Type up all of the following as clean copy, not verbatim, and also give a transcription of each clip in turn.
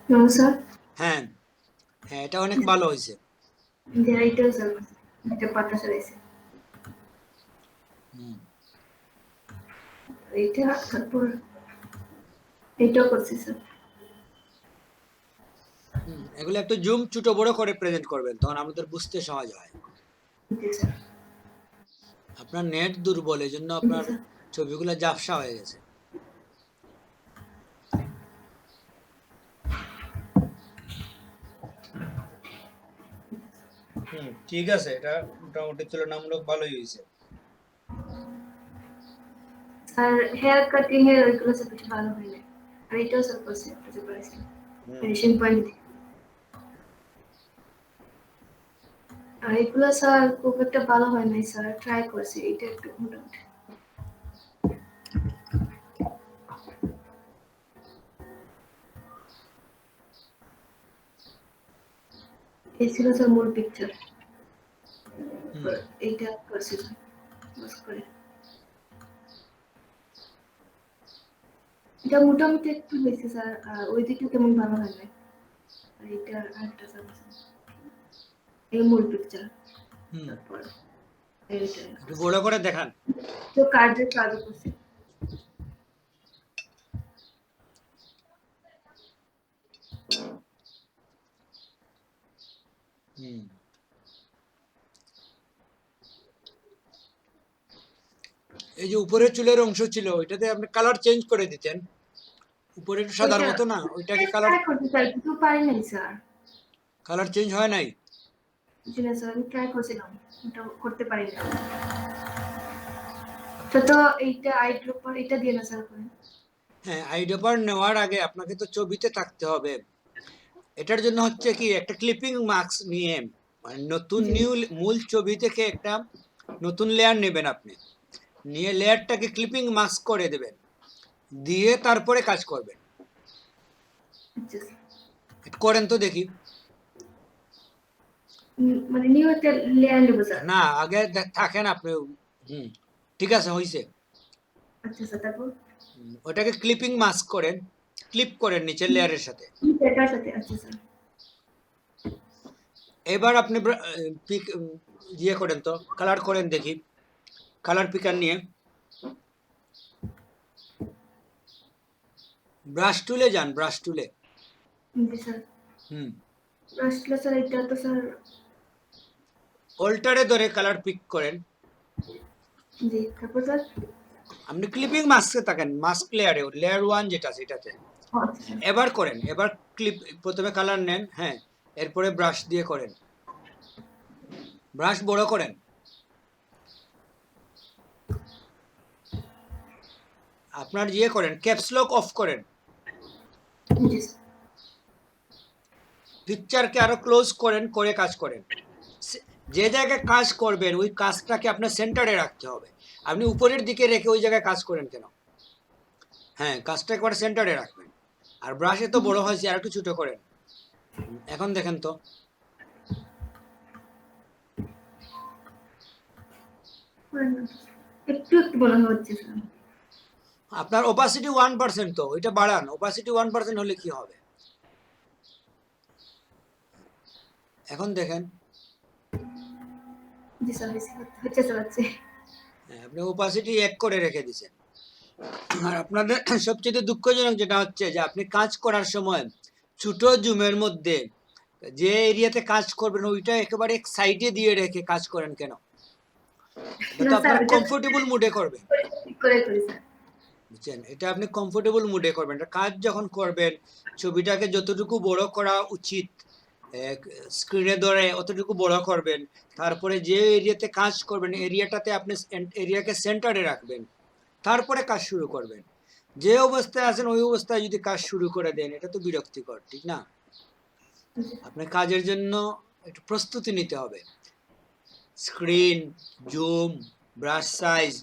No, sir. হ্যাঁ হ্যাঁ, এটা অনেক ভালো হয়েছে। The writers are the partners are হুম এটা তারপর এটাও করছি স্যার। এগুলো একটু জুম ছোট বড় করে প্রেজেন্ট করবেন, তখন আমাদের বুঝতে সহজ হয়। জি স্যার। আপনার নেট দুর্বল, এই জন্য জি আপনার স্যার। ছবিগুলো ঝাপসা হয়ে গেছে। ঠিক আছে, এটা মোটামুটি তুলনামূলক ভালোই হয়েছে। আর হেয়ার কাটিং এর ওইগুলো সব কিছু ভালো হয় না। আর এটাও স্যার করছি বুঝতে পারছি। হুম ফিনিশিং পয়েন্ট আর এগুলো স্যার খুব একটা ভালো হয় নাই স্যার, ট্রাই করছি এটা একটু মোটামুটি। এই ছিল স্যার মূল পিকচার। হুম এইটা করছি স্যার বাস করে। এটা মোটামুটি একটু হয়েছে স্যার, আর ওই দিকটা তেমন ভালো হয় নাই। আর এটা আরেকটা স্যার এই মূল পিকচার। হুম তারপর এইটা একটু বড় করে দেখান। তো কার্ডের কাজও করছি। হুম এই যে উপরের চুলের অংশ ছিল, ওইটাতে আপনি কালার চেঞ্জ করে দিতেন। উপরে একটু সাদার ওইটা মতো না, ওইটাকে কালার ট্রাই করতে চাই কিন্তু পারি নাই স্যার। কালার চেঞ্জ হয় নাই। জি না স্যার, আমি ট্রাই করছিলাম, ওটা করতে পারি না। তো তো এইটা আই ড্রপার এটা দিয়ে না স্যার করে। হ্যাঁ, আইডেপার নেওয়ার আগে আপনাকে তো ছবিতে থাকতে হবে। এটার জন্য হচ্ছে কি, একটা ক্লিপিং মাস্ক নিয়ে, মানে নতুন জি মূল ছবি থেকে একটা নতুন লেয়ার নেবেন আপনি, নিয়ে লেয়ারটাকে ক্লিপিং মাস্ক করে দেবেন, দিয়ে তারপরে কাজ করবেন। আচ্ছা স্যার। এটা করেন তো দেখি। মানে নিউ একটা লেয়ার নেবো স্যার। না, আগে থাকেন আপনি। হুম ঠিক আছে, হয়েছে। আচ্ছা স্যার, তারপর ওটাকে ক্লিপিং মাস্ক করেন, ক্লিপ করেন নিচের লেয়ারের সাথে। এটার সাথে আচ্ছা স্যার। এবার আপনি ইয়ে করেন তো, কালার করেন দেখি, কালার পিকার নিয়ে ব্রাশ টুলে যান, ব্রাশ টুলে। জি স্যার। হুম আসলে স্যার এটা তো স্যার। অল্টারে ধরে কালার পিক করেন। জি তারপর স্যার। আপনি ক্লিপিং মাস্কে থাকেন, মাস্ক লেয়ারে, লেয়ার ওয়ান যেটা সেটাতে। আচ্ছা স্যার। এবার করেন, এবার ক্লিপ, প্রথমে কালার নেন, হ্যাঁ, এরপরে ব্রাশ দিয়ে করেন, ব্রাশ বড় করেন। আপনার ইয়ে করেন, ক্যাপসলক অফ করেন, জি স্যার। পিকচারকে আরো ক্লোজ করেন, করে কাজ করেন। যে জায়গায় কাজ করবেন ওই কাজটাকে আপনার সেন্টারে রাখতে হবে। আপনি উপরের দিকে রেখে ওই জায়গায় কাজ করেন কেন? হ্যাঁ, কাজটা একবার সেন্টারে রাখবেন। আর ব্রাশে তো বড় হয়েছে, আর একটু ছোট করেন। এখন দেখেন তো। একটু একটু বলা হচ্ছে স্যার। আপনার ওপাসিটি 1%, তো ওইটা বাড়ান, ওপাসিটি 1% হলে কি হবে? এখন দেখেন। জি স্যার, হচ্ছে স্যার হচ্ছে। হ্যাঁ, আপনি ওপাসিটি 1 করে রেখে দিয়েছেন। আর আপনাদের সবচেয়ে দুঃখজনক যেটা হচ্ছে যে আপনি কাজ করার সময় ছোট জুমের মধ্যে যে এরিয়াতে কাজ করবেন ওইটা একেবারে সাইডে দিয়ে রেখে কাজ করেন কেন? এটা না তো স্যার, আপনার ওইটা কমফোর্টেবল মুডে করবেন। ঠিক করে করি স্যার। বুঝছেন, এটা আপনি কমফোর্টেবল মুডে করবেন। এটা কাজ যখন করবেন, ছবিটাকে যতটুকু বড় করা উচিত স্ক্রিনে ধরে অতটুকু বড় করবেন। তারপরে যে এরিয়াতে কাজ করবেন এরিয়াটাতে আপনি এরিয়াকে সেন্টারে রাখবেন, তারপরে কাজ শুরু করবেন। যে অবস্থায় আছেন ওই অবস্থায় যদি কাজ শুরু করে দেন, এটা তো বিরক্তিকর, ঠিক না? আপনার কাজের জন্য একটু প্রস্তুতি নিতে হবে। Screen, zoom, brush size,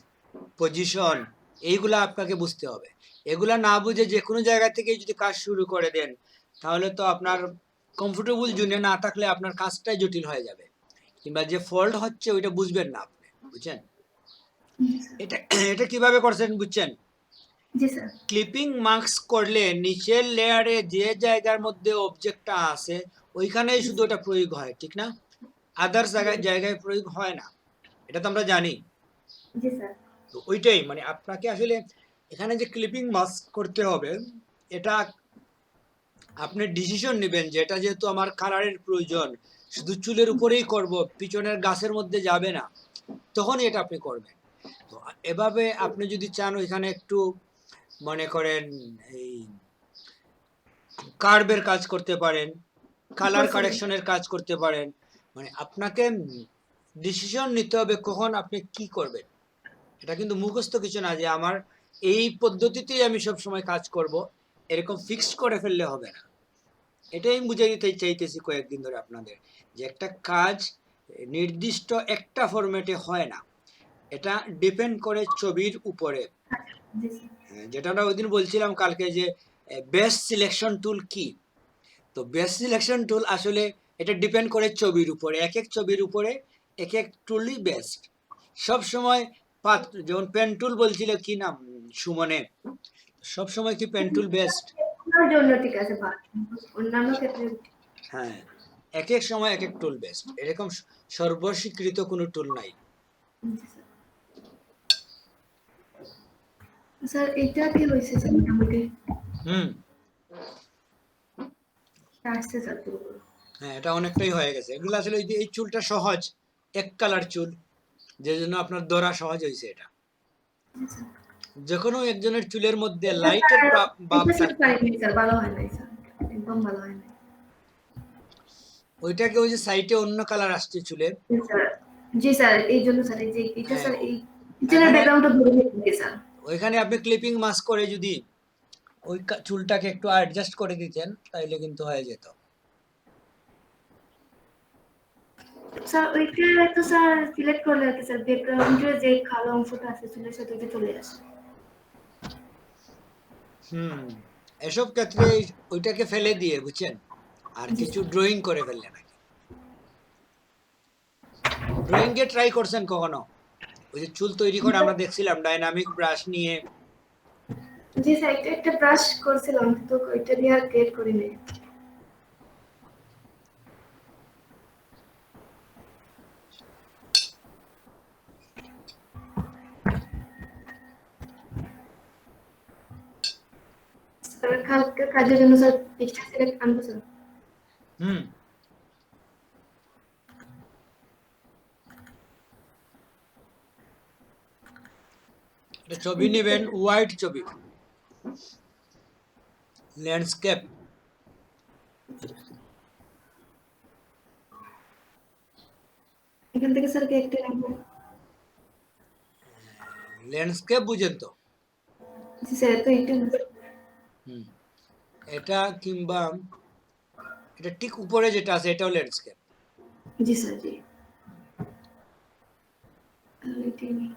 position, এইগুলা আপনাকে বুঝতে হবে। এগুলা না বুঝে যে কোনো জায়গা থেকে যদি কাজ শুরু করে দেন, তাহলে তো আপনার কমফোর্টেবল জোনে না থাকলে আপনার কাজটাই জটিল হয়ে যাবে, কিংবা যে ফল্ট হচ্ছে ওইটা বুঝবেন না আপনি। বুঝছেন? এটা এটা কিভাবে করছেন বুঝছেন? জি স্যার। ক্লিপিং মাস্ক করলে নিচের লেয়ারে যে জায়গার মধ্যে অবজেক্টটা আছে ওইখানেই শুধু ওটা প্রয়োগ হয়, ঠিক না? আদার্স জায়গায় প্রয়োগ হয় না, এটা তো আমরা জানি। জি স্যার। তো ওইটাই মানে আপনাকে আসলে এখানে যে ক্লিপিং মাস্ক করতে হবে, এটা আপনি ডিসিশন নেবেন যে এটা যেহেতু আমার কালারের প্রয়োজন, শুধু চুলের উপরেই করব, পিছনের গাছের মধ্যে যাবে না, তখন এটা আপনি করবেন। তো এভাবে আপনি যদি চান ওইখানে একটু মনে করেন এই কার্ভের কাজ করতে পারেন, কালার কারেকশনের কাজ করতে পারেন। মানে আপনাকে ডিসিশন নিতে হবে কখন আপনি কি করবেন। এটা কিন্তু মুখস্থ কিছু না যে আমার এই পদ্ধতিতেই আমি সব সময় কাজ করব, এরকম ফিক্সড করে ফেললে হবে না। এটাই বুঝাই দিতে চাইতেছি কয়েকদিন ধরে আপনাদের, যে একটা কাজ নির্দিষ্ট একটা ফরম্যাটে হয় না, এটা ডিপেন্ড করে ছবির উপরে। জি স্যার। যেটা আমরা ওইদিন বলছিলাম কালকে যে বেস্ট সিলেকশন টুল কি, তো বেস্ট সিলেকশন টুল আসলে এটা ডিপেন্ড করে ছবির উপরে, এক এক ছবির উপরে এক এক টুলই বেস্ট। সব সময় যেমন পেন টুল বলছিল কি নাম সুমনে, সব সময় কি পেন টুল বেস্ট? আপনার জন্য ঠিক আছে, বাট অন্যান্য ক্ষেত্রে হ্যাঁ, এক এক সময় এক এক টুল বেস্ট, এরকম সর্বস্বীকৃত কোনো টুল নাই। জি স্যার। স্যার এটা কি হয়েছে স্যার মোটামুটি? হুম, আসছে স্যার পুরোপুরি। হ্যাঁ এটা অনেকটাই হয়ে গেছে। এগুলো আসলে এই চুলটা সহজ, এক কালার চুল, যে জন্য আপনার ধরা সহজ হয়েছে। এটা জি স্যার। যে কোনো একজনের চুলের মধ্যে এটা লাইটের স্যার, ভাব এটা স্যার থাকবে, পারিনি স্যার, ভালো হয় নাই স্যার, একদম ভালো হয় নাই। ওইটাকে ওই যে সাইটে অন্য কালার আসছে চুলের। জি স্যার। জি স্যার, এই জন্য স্যার এই যে এটা হ্যাঁ, স্যার এই কিচেনের এখানে ব্যাকগ্রাউন্ডটা ধরে নিয়ে স্যার। ওইখানে আপনি ক্লিপিং মাস্ক করে যদি ওই চুলটাকে একটু অ্যাডজাস্ট করে দিতেন তাইলে কিন্তু হয়ে যেত। স্যার ওইটা তো স্যার সিলেক্ট করলে আর কি স্যার ব্যাকগ্রাউন্ডের যে কালো অংশটা আছে চুলের সাথে ওইটা চলে আসে। হুম, এসব ক্ষেত্রে ওইটাকে ফেলে দিয়ে বুঝছেন আর জি কিছু স্যার। ড্রয়িং করে ফেললে নাকি। ড্রয়িং এ ট্রাই করছেন কখনো? ওই যে চুল তৈরি করে আমরা দেখছিলাম ডাইনামিক ব্রাশ নিয়ে। জি স্যার, এটা একটা ব্রাশ করছিলাম তো ওইটা দিয়ে আর ক্রিয়েট করি নাই। স্যার কালকে কাজের জন্য স্যার পিকচার সিলেক্ট আনবো স্যার। হুম, এটা ছবি নেবেন, হোয়াইট ছবি, ল্যান্ডস্কেপ। এখান থেকে স্যার কি একটা রাখবো? ল্যান্ডস্কেপ বুঝেন তো? জি স্যার, তো এইটা না স্যার। হুম, এটা কিংবা এটা ঠিক উপরে যেটা আছে এটাও ল্যান্ডস্কেপ। জি স্যার, জি। তাহলে এটাই নিই।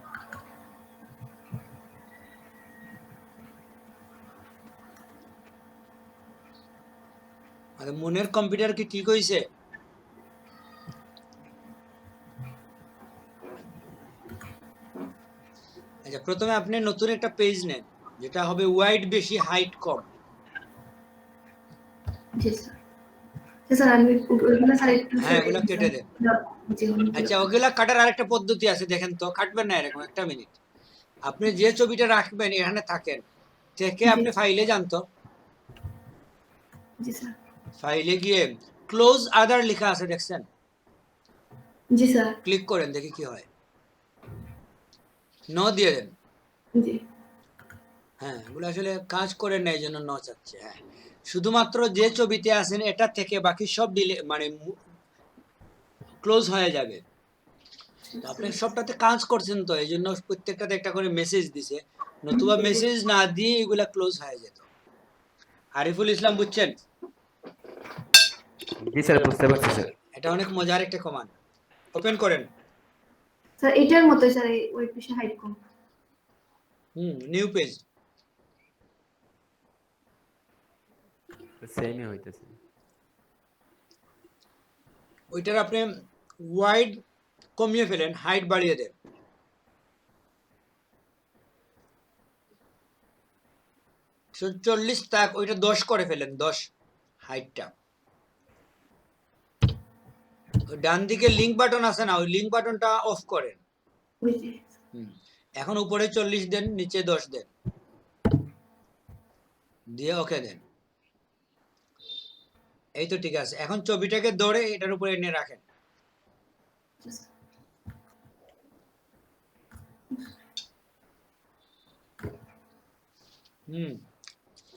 আর মনের কম্পিউটার কি ঠিক হয়েছে? আচ্ছা, প্রথমে আপনি নতুন একটা পেজ নেন যেটা হবে ওয়াইড বেশি হাইট কম। জি স্যার। জি স্যার, আমি ওইগুলো স্যার একটু হ্যাঁ, সরিয়ে এগুলা দিই কেটে স্যার। দেন। জি অনেকগুলো। আচ্ছা, ওগুলা কাটার আরেকটা পদ্ধতি আছে, দেখেন তো, কাটবেন না এরকম, একটা মিনিট। আপনি যে ছবিটা রাখবেন এখানে থাকেন, থেকে জি আপনি ফাইলে যান তো, জি স্যার। ফাইলে গিয়ে ক্লোজ আদার লেখা আছে দেখছেন, জি স্যার। ক্লিক করেন দেখি কি হয়। ন দিয়ে দেন। জি। হ্যাঁ, এগুলো আসলে কাজ করে না এই জন্য ন চাচ্ছে। হ্যাঁ, শুধুমাত্র যে ছবিতে আছেন এটা থেকে বাকি সব ডিলে মানে ক্লোজ হয়ে যাবে। তো আপনি সবটাতে কাজ করছেন তো এই জন্য প্রত্যেকটাতে একটা করে মেসেজ দিছে, নতুবা মেসেজ না দিয়ে এগুলা ক্লোজ হয়ে যেত। আরিফুল ইসলাম বুঝছেন? জি স্যার, বুঝতে পারছি স্যার। এটা অনেক মজার একটা কমান্ড। ওপেন করেন। স্যার এটার মতোই স্যার, এই ওই পিছে হাইট কম। New page. সেমই হইতেছে। ওইটার আপনি ওয়াইড কমিয়ে ফেলেন, হাইট বাড়িয়ে দেন। 40 থাক, ওইটা 10 করে ফেলেন, 10 হাইটটা। ডান দিকে লিঙ্ক বাটন আছে না, ওই লিঙ্ক বাটনটা অফ করেন। ওই যে এখন উপরে 40 দেন, নিচে 10 দেন, দিয়ে ওকে দেন। এই তো ঠিক আছে। এখন ছবিটাকে ধরে এটার উপরে এনে রাখেন।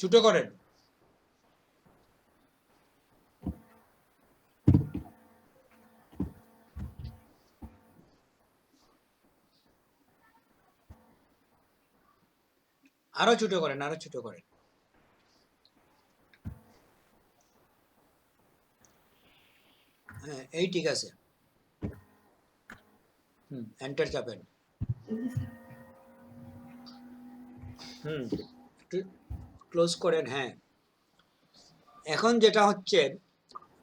ছোট করেন। আরো ছোট করেন, আরো ছোট করেন। হ্যাঁ, এই ঠিক আছে। এন্টার চাপেন। একটু ক্লোজ করেন। হ্যাঁ, এখন যেটা হচ্ছে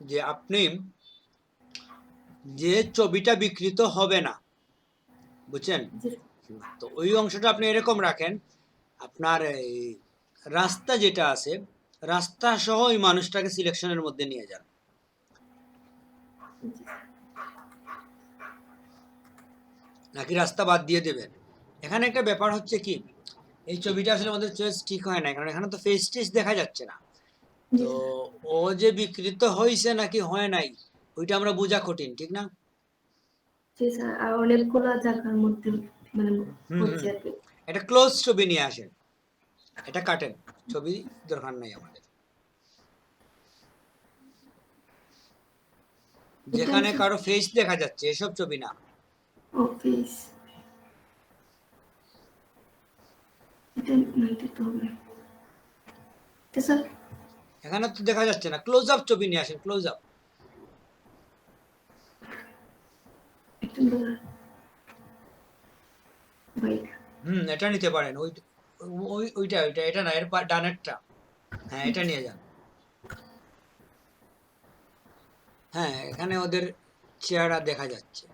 যে আপনি যে ছবিটা বিকৃত হবে না, বুঝছেন? তো ওই অংশটা আপনি এরকম রাখেন, আপনার এই রাস্তা যেটা আছে, রাস্তা সহ ওই মানুষটাকে সিলেকশনের মধ্যে নিয়ে যান। নাকি রাস্তা বাদ দিয়ে দেবেন? এখানে একটা ব্যাপার হচ্ছে কি, এই ছবিটা আসলে আমাদের চয়েস ঠিক হয় না, কারণ এখানে তো ফেস টেস দেখা যাচ্ছে না। তো ও যে বিকৃত হয়েছে নাকি হয় নাই, ওইটা আমরা বোঝা কঠিন, ঠিক না? স্যার, আর অনেকগুলো জায়গার মধ্যে মানে হচ্ছে আর কি। এটা ক্লোজ ছবি নিয়ে আসেন, এটা কাটেন, ছবি দরকার নাই আমাদের। যেখানে কারো ফেস দেখা যাচ্ছে এসব ছবি না। অফিস এটা নাইতে তো হবে। তো স্যার এখানে তো দেখা যাচ্ছে না, ক্লোজ আপ ছবি নিয়ে আসেন, ক্লোজ আপ। একটু বাইক এটা নিতে পারেন, ওইটা এটা না, এর ডানেরটা। হ্যাঁ, এটা নিয়ে যান। হ্যাঁ, এখানে ওদের চেহারা দেখা যাচ্ছে।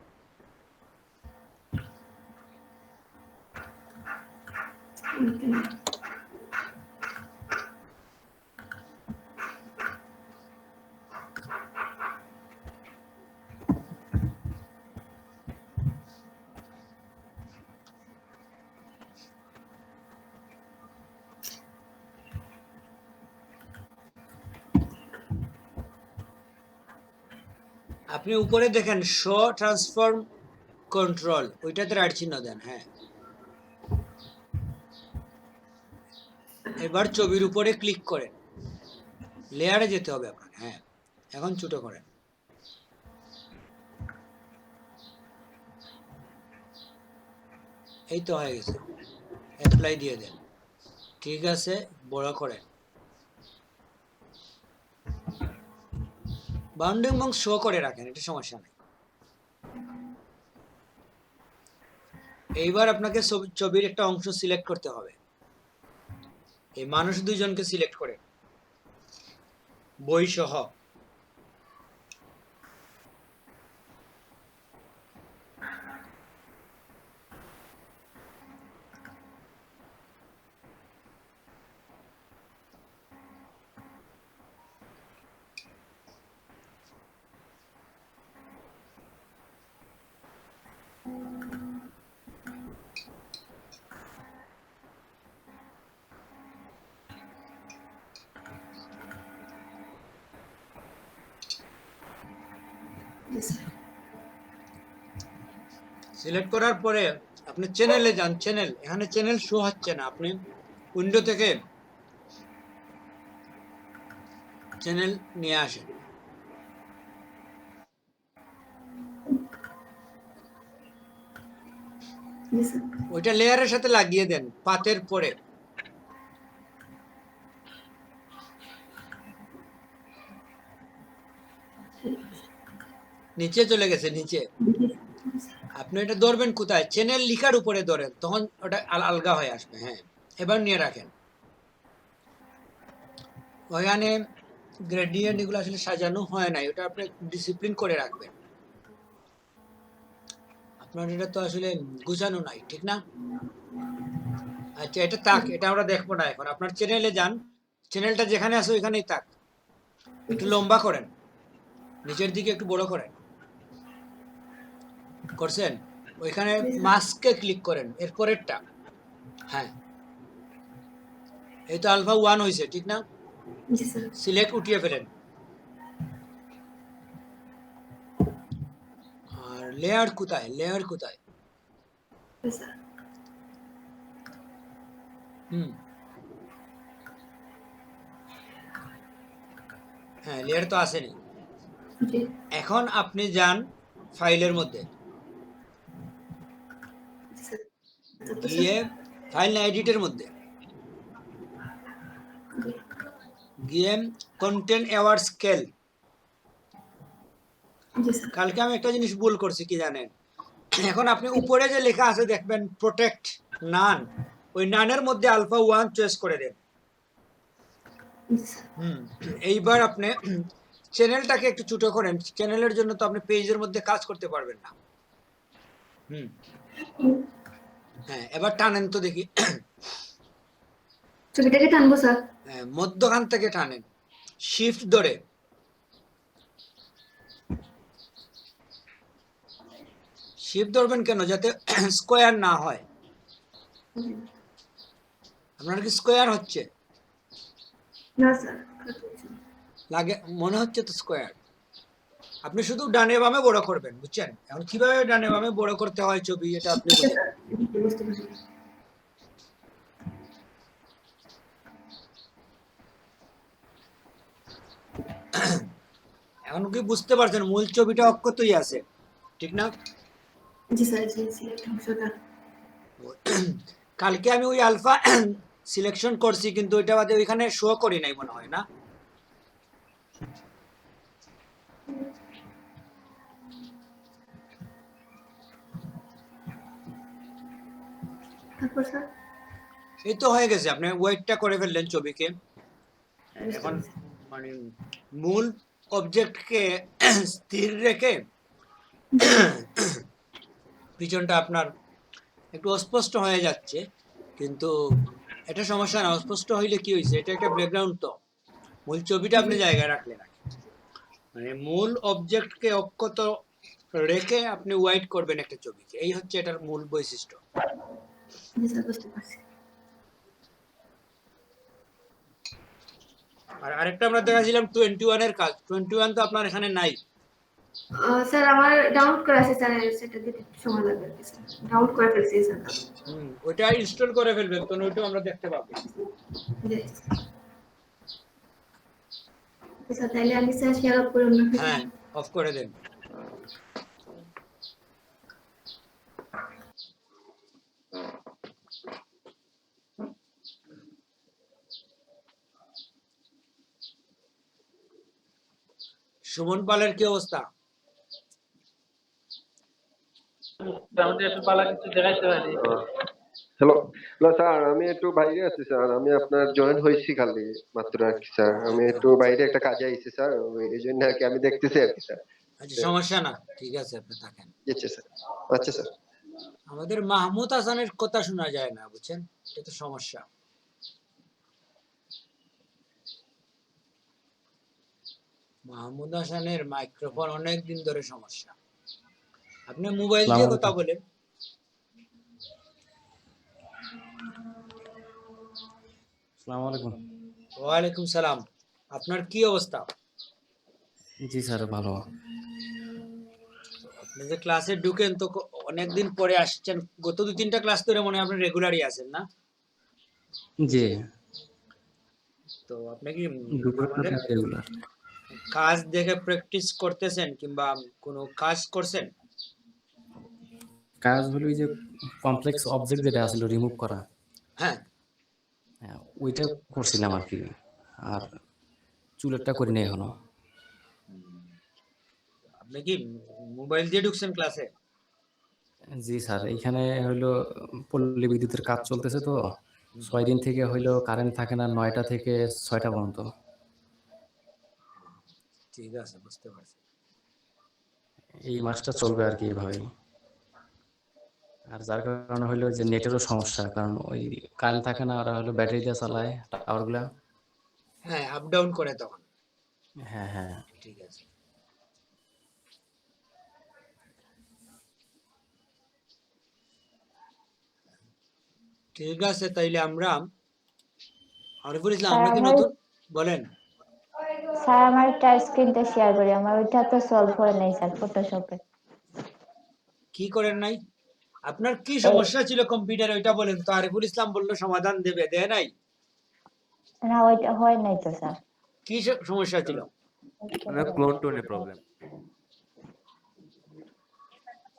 আপনি উপরে দেখেন শো ট্রান্সফর্ম কন্ট্রোল, ওইটাতে রাইট চিহ্ন দেন। হ্যাঁ, এবার ছবির উপরে ক্লিক করেন, লেয়ারে যেতে হবে আপনার। হ্যাঁ, এখন ছোট করেন। এই তো হয়ে গেছে, অ্যাপ্লাই দিয়ে দেন। ঠিক আছে, বড় করেন। বাউন্ডিং বক্স শো করে রাখেন, এটা সমস্যা নেই। এইবার আপনাকে ছবির একটা অংশ সিলেক্ট করতে হবে। এই মানুষ দুইজনকে সিলেক্ট করে বই সহ। সিলেক্ট করার পরে আপনি চ্যানেলে যান। চ্যানেল, এখানে চ্যানেল শো হচ্ছে না, আপনি উইন্ডো থেকে চ্যানেল নিয়ে আসেন। ওইটা লেয়ারের সাথে লাগিয়ে দেন পাতের পরে। নিচে চলে গেছে, নিচে। আপনি এটা ধরবেন কোথায়? চ্যানেল লিখার উপরে ধরেন, তখন ওটা আলগা হয়ে আসবে। হ্যাঁ, এবার নিয়ে রাখেন। ওখানে গ্রেডিয়েন্ট এগুলো আসলে সাজানো হয় নাই, ওটা আপনি ডিসিপ্লিন করে রাখবেন। আপনার এটা তো আসলে গুছানো নাই, ঠিক না? আচ্ছা, এটা থাক, এটা আমরা দেখবো না এখন। আপনার চ্যানেলে যান, চ্যানেলটা যেখানে আছে ওইখানেই থাক। একটু লম্বা করেন, নিচের দিকে একটু বড় করেন। করছেন? ওইখানে মাস্কে ক্লিক করেন, এর পরেরটা। হ্যাঁ, এই তো আলফা 1 হয়েছে, ঠিক না? জি স্যার। সিলেক্ট উঠিয়ে ফেলেন। আর লেয়ার কোথায়, লেয়ার কোথায়? জি স্যার। হুম, হ্যাঁ, লেয়ার তো আসেনি। জি এখন আপনি যান ফাইলের মধ্যে, জি স্যার। তারপর স্যার? গিয়ে ফাইল না এডিটের মধ্যে জি গিয়ে কন্টেন্ট অ্যাওয়ার্ড স্কেল। জি স্যার। কালকে আমি একটা জিনিস ভুল করছি, কি জানেন? এখন আপনি উপরে যে লেখা আছে দেখবেন প্রোটেক্ট নান, ওই নানের মধ্যে আলফা 1 চয়েস করে দেন। জি স্যার। হুম, এইবার আপনি চ্যানেলটাকে একটু ছোট করেন, চ্যানেলের জন্য তো আপনি পেজের মধ্যে কাজ করতে পারবেন না। হুম, হ্যাঁ, এবার টানেন তো দেখি। ছবিটাকে টানবো স্যার? হ্যাঁ, মধ্যখান থেকে টানেন, শিফট ধরে। শিফট ধরবেন কেন? যাতে স্কোয়ার না হয়। আপনার কি স্কোয়ার হচ্ছে? না স্যার, কাট হচ্ছে না। লাগে, মনে হচ্ছে তো স্কোয়ার। আপনি শুধু ডানে বামে বড় করবেন, বুঝছেন? এখন কিভাবে ডানে বামে বড় করতে হয় ছবি, এটা আপনি আচ্ছা বুঝেন। স্যার, বুঝতে পারছি। এখন কি বুঝতে পারছেন? মূল ছবিটা অক্ষতই আছে, ঠিক না? জি স্যার, জি সিলেক্ট অংশটা। কালকে আমি ওই আলফা সিলেকশন করছি, কিন্তু ওইটা বাদে ওইখানে শো করি নাই মনে হয়, না? তারপর স্যার? এই তো হয়ে গেছে, আপনি ওয়েটটা করে ফেললেন ছবিকে। বুঝতে এখন পারছি। মানে মূল অবজেক্টকে স্থির রেখে জি পিছনটা আপনার একটু অস্পষ্ট হয়ে যাচ্ছে, কিন্তু এটা সমস্যা না। অস্পষ্ট হইলে কি হয়েছে, এটা একটা ব্যাকগ্রাউন্ড তো। মূল ছবিটা আপনি জি জায়গায় রাখলেন আর কি। মানে মূল অবজেক্টকে অক্ষত রেখে আপনি ওয়াইড করবেন একটা ছবিকে, এই হচ্ছে এটার মূল বৈশিষ্ট্য। জি স্যার, বুঝতে পারছি। আর আরেকটা আমরা দেখাছিলাম 21 এর কাজ, 21 তো আপনার এখানে নাই। স্যার আমার ডাউনলোড করা আছে স্যার, সেটা দিতে একটু সময় লাগবে আর কি স্যার। ডাউনলোড করে ফেলছি স্যার। ওইটা ইনস্টল করে ফেলবেন, তো ওইটাও আমরা দেখতে পাবো। জি স্যার, তাইলে আমি স্যার শেয়ার আপ করে আপনাকে হ্যাঁ, অফ করে দেন। সুমন পালের কি অবস্থা? আমাদের একটু পালা কিছু দেখাইতে পারি। হ্যালো হ্যালো স্যার, আমি একটু বাইরে আছি স্যার। আমি আপনার জয়েন হয়েছি খালি মাত্র আর কি স্যার। আমি একটু বাইরে একটা কাজে আইছি স্যার, এই জন্য আর কি আমি দেখতেছি আর কি স্যার। আচ্ছা, সমস্যা না, ঠিক আছে, আপনি থাকেন। আচ্ছা স্যার, আচ্ছা স্যার। আমাদের মাহমুদ হাসানের কথা শোনা যায় না, বুঝছেন? এটা তো সমস্যা। মাহমুদ হাসানের মাইক্রোফোন অনেক দিন ধরে সমস্যা। আপনি মোবাইল দিয়ে কথা আসসালামু বলেন। আলাইকুম। ওয়ালাইকুম সালাম। আপনার কি অবস্থা? জি স্যার, ভালো। আপনি যে ক্লাসে ঢুকেন তো অনেকদিন পরে আসছেন, গত 2-3টা ক্লাস ধরে মনে হয় আপনি রেগুলারই আছেন, না? জি, তো আপনি কি দুপুরে আমাদের রেগুলার। কাজ দেখে প্র্যাকটিস করতেছেন কিংবা কোনো কাজ করছেন? কাজ হলো ওই যে কমপ্লেক্স অবজেক্ট যেটা আসলে রিমুভ করা, হ্যাঁ, হ্যাঁ, ওইটা করছিলাম আর কি। আর চুলেরটা করি না এখনো। আপনি কি মোবাইল দিয়ে ঢুকছেন ক্লাসে? জি স্যার, এইখানে হইলো পল্লী বিদ্যুতের কাজ চলতেছে তো 6 দিন থেকে হইলো কারেন্ট থাকে না, 9টা থেকে 6টা পর্যন্ত। ঠিক আছে, বুঝতে পারছি। এই মাসটা চলবে আর কি এভাবেই। আর যার কারণে হলো যে নেটেরও সমস্যা, কারণ ওই কারেন্ট থাকে না, ওরা হলো ব্যাটারি দিয়ে চালায় টাওয়ারগুলা। হ্যাঁ, আপ ডাউন করে তখন। হ্যাঁ হ্যাঁ। ঠিক আছে। ঠিক আছে, তাইলে আমরা আরিফুল ইসলাম, স্যার আমরা কি আমার নতুন বলেন? স্যার আমার টাচ স্ক্রিনটা শেয়ার করি, আমার ওইটা তো সলভ করে নাই স্যার ফটোশপে। কি করেন নাই? আপনার কি এই সমস্যা ছিল কম্পিউটারে ওইটা বলেন তো। আরিফুল ইসলাম বললো সমাধান দেবে, দেয় নাই? না, ওইটা হয় নাই তো স্যার। কি সমস্যা ছিল? আমার ক্লোন টোনে প্রবলেম।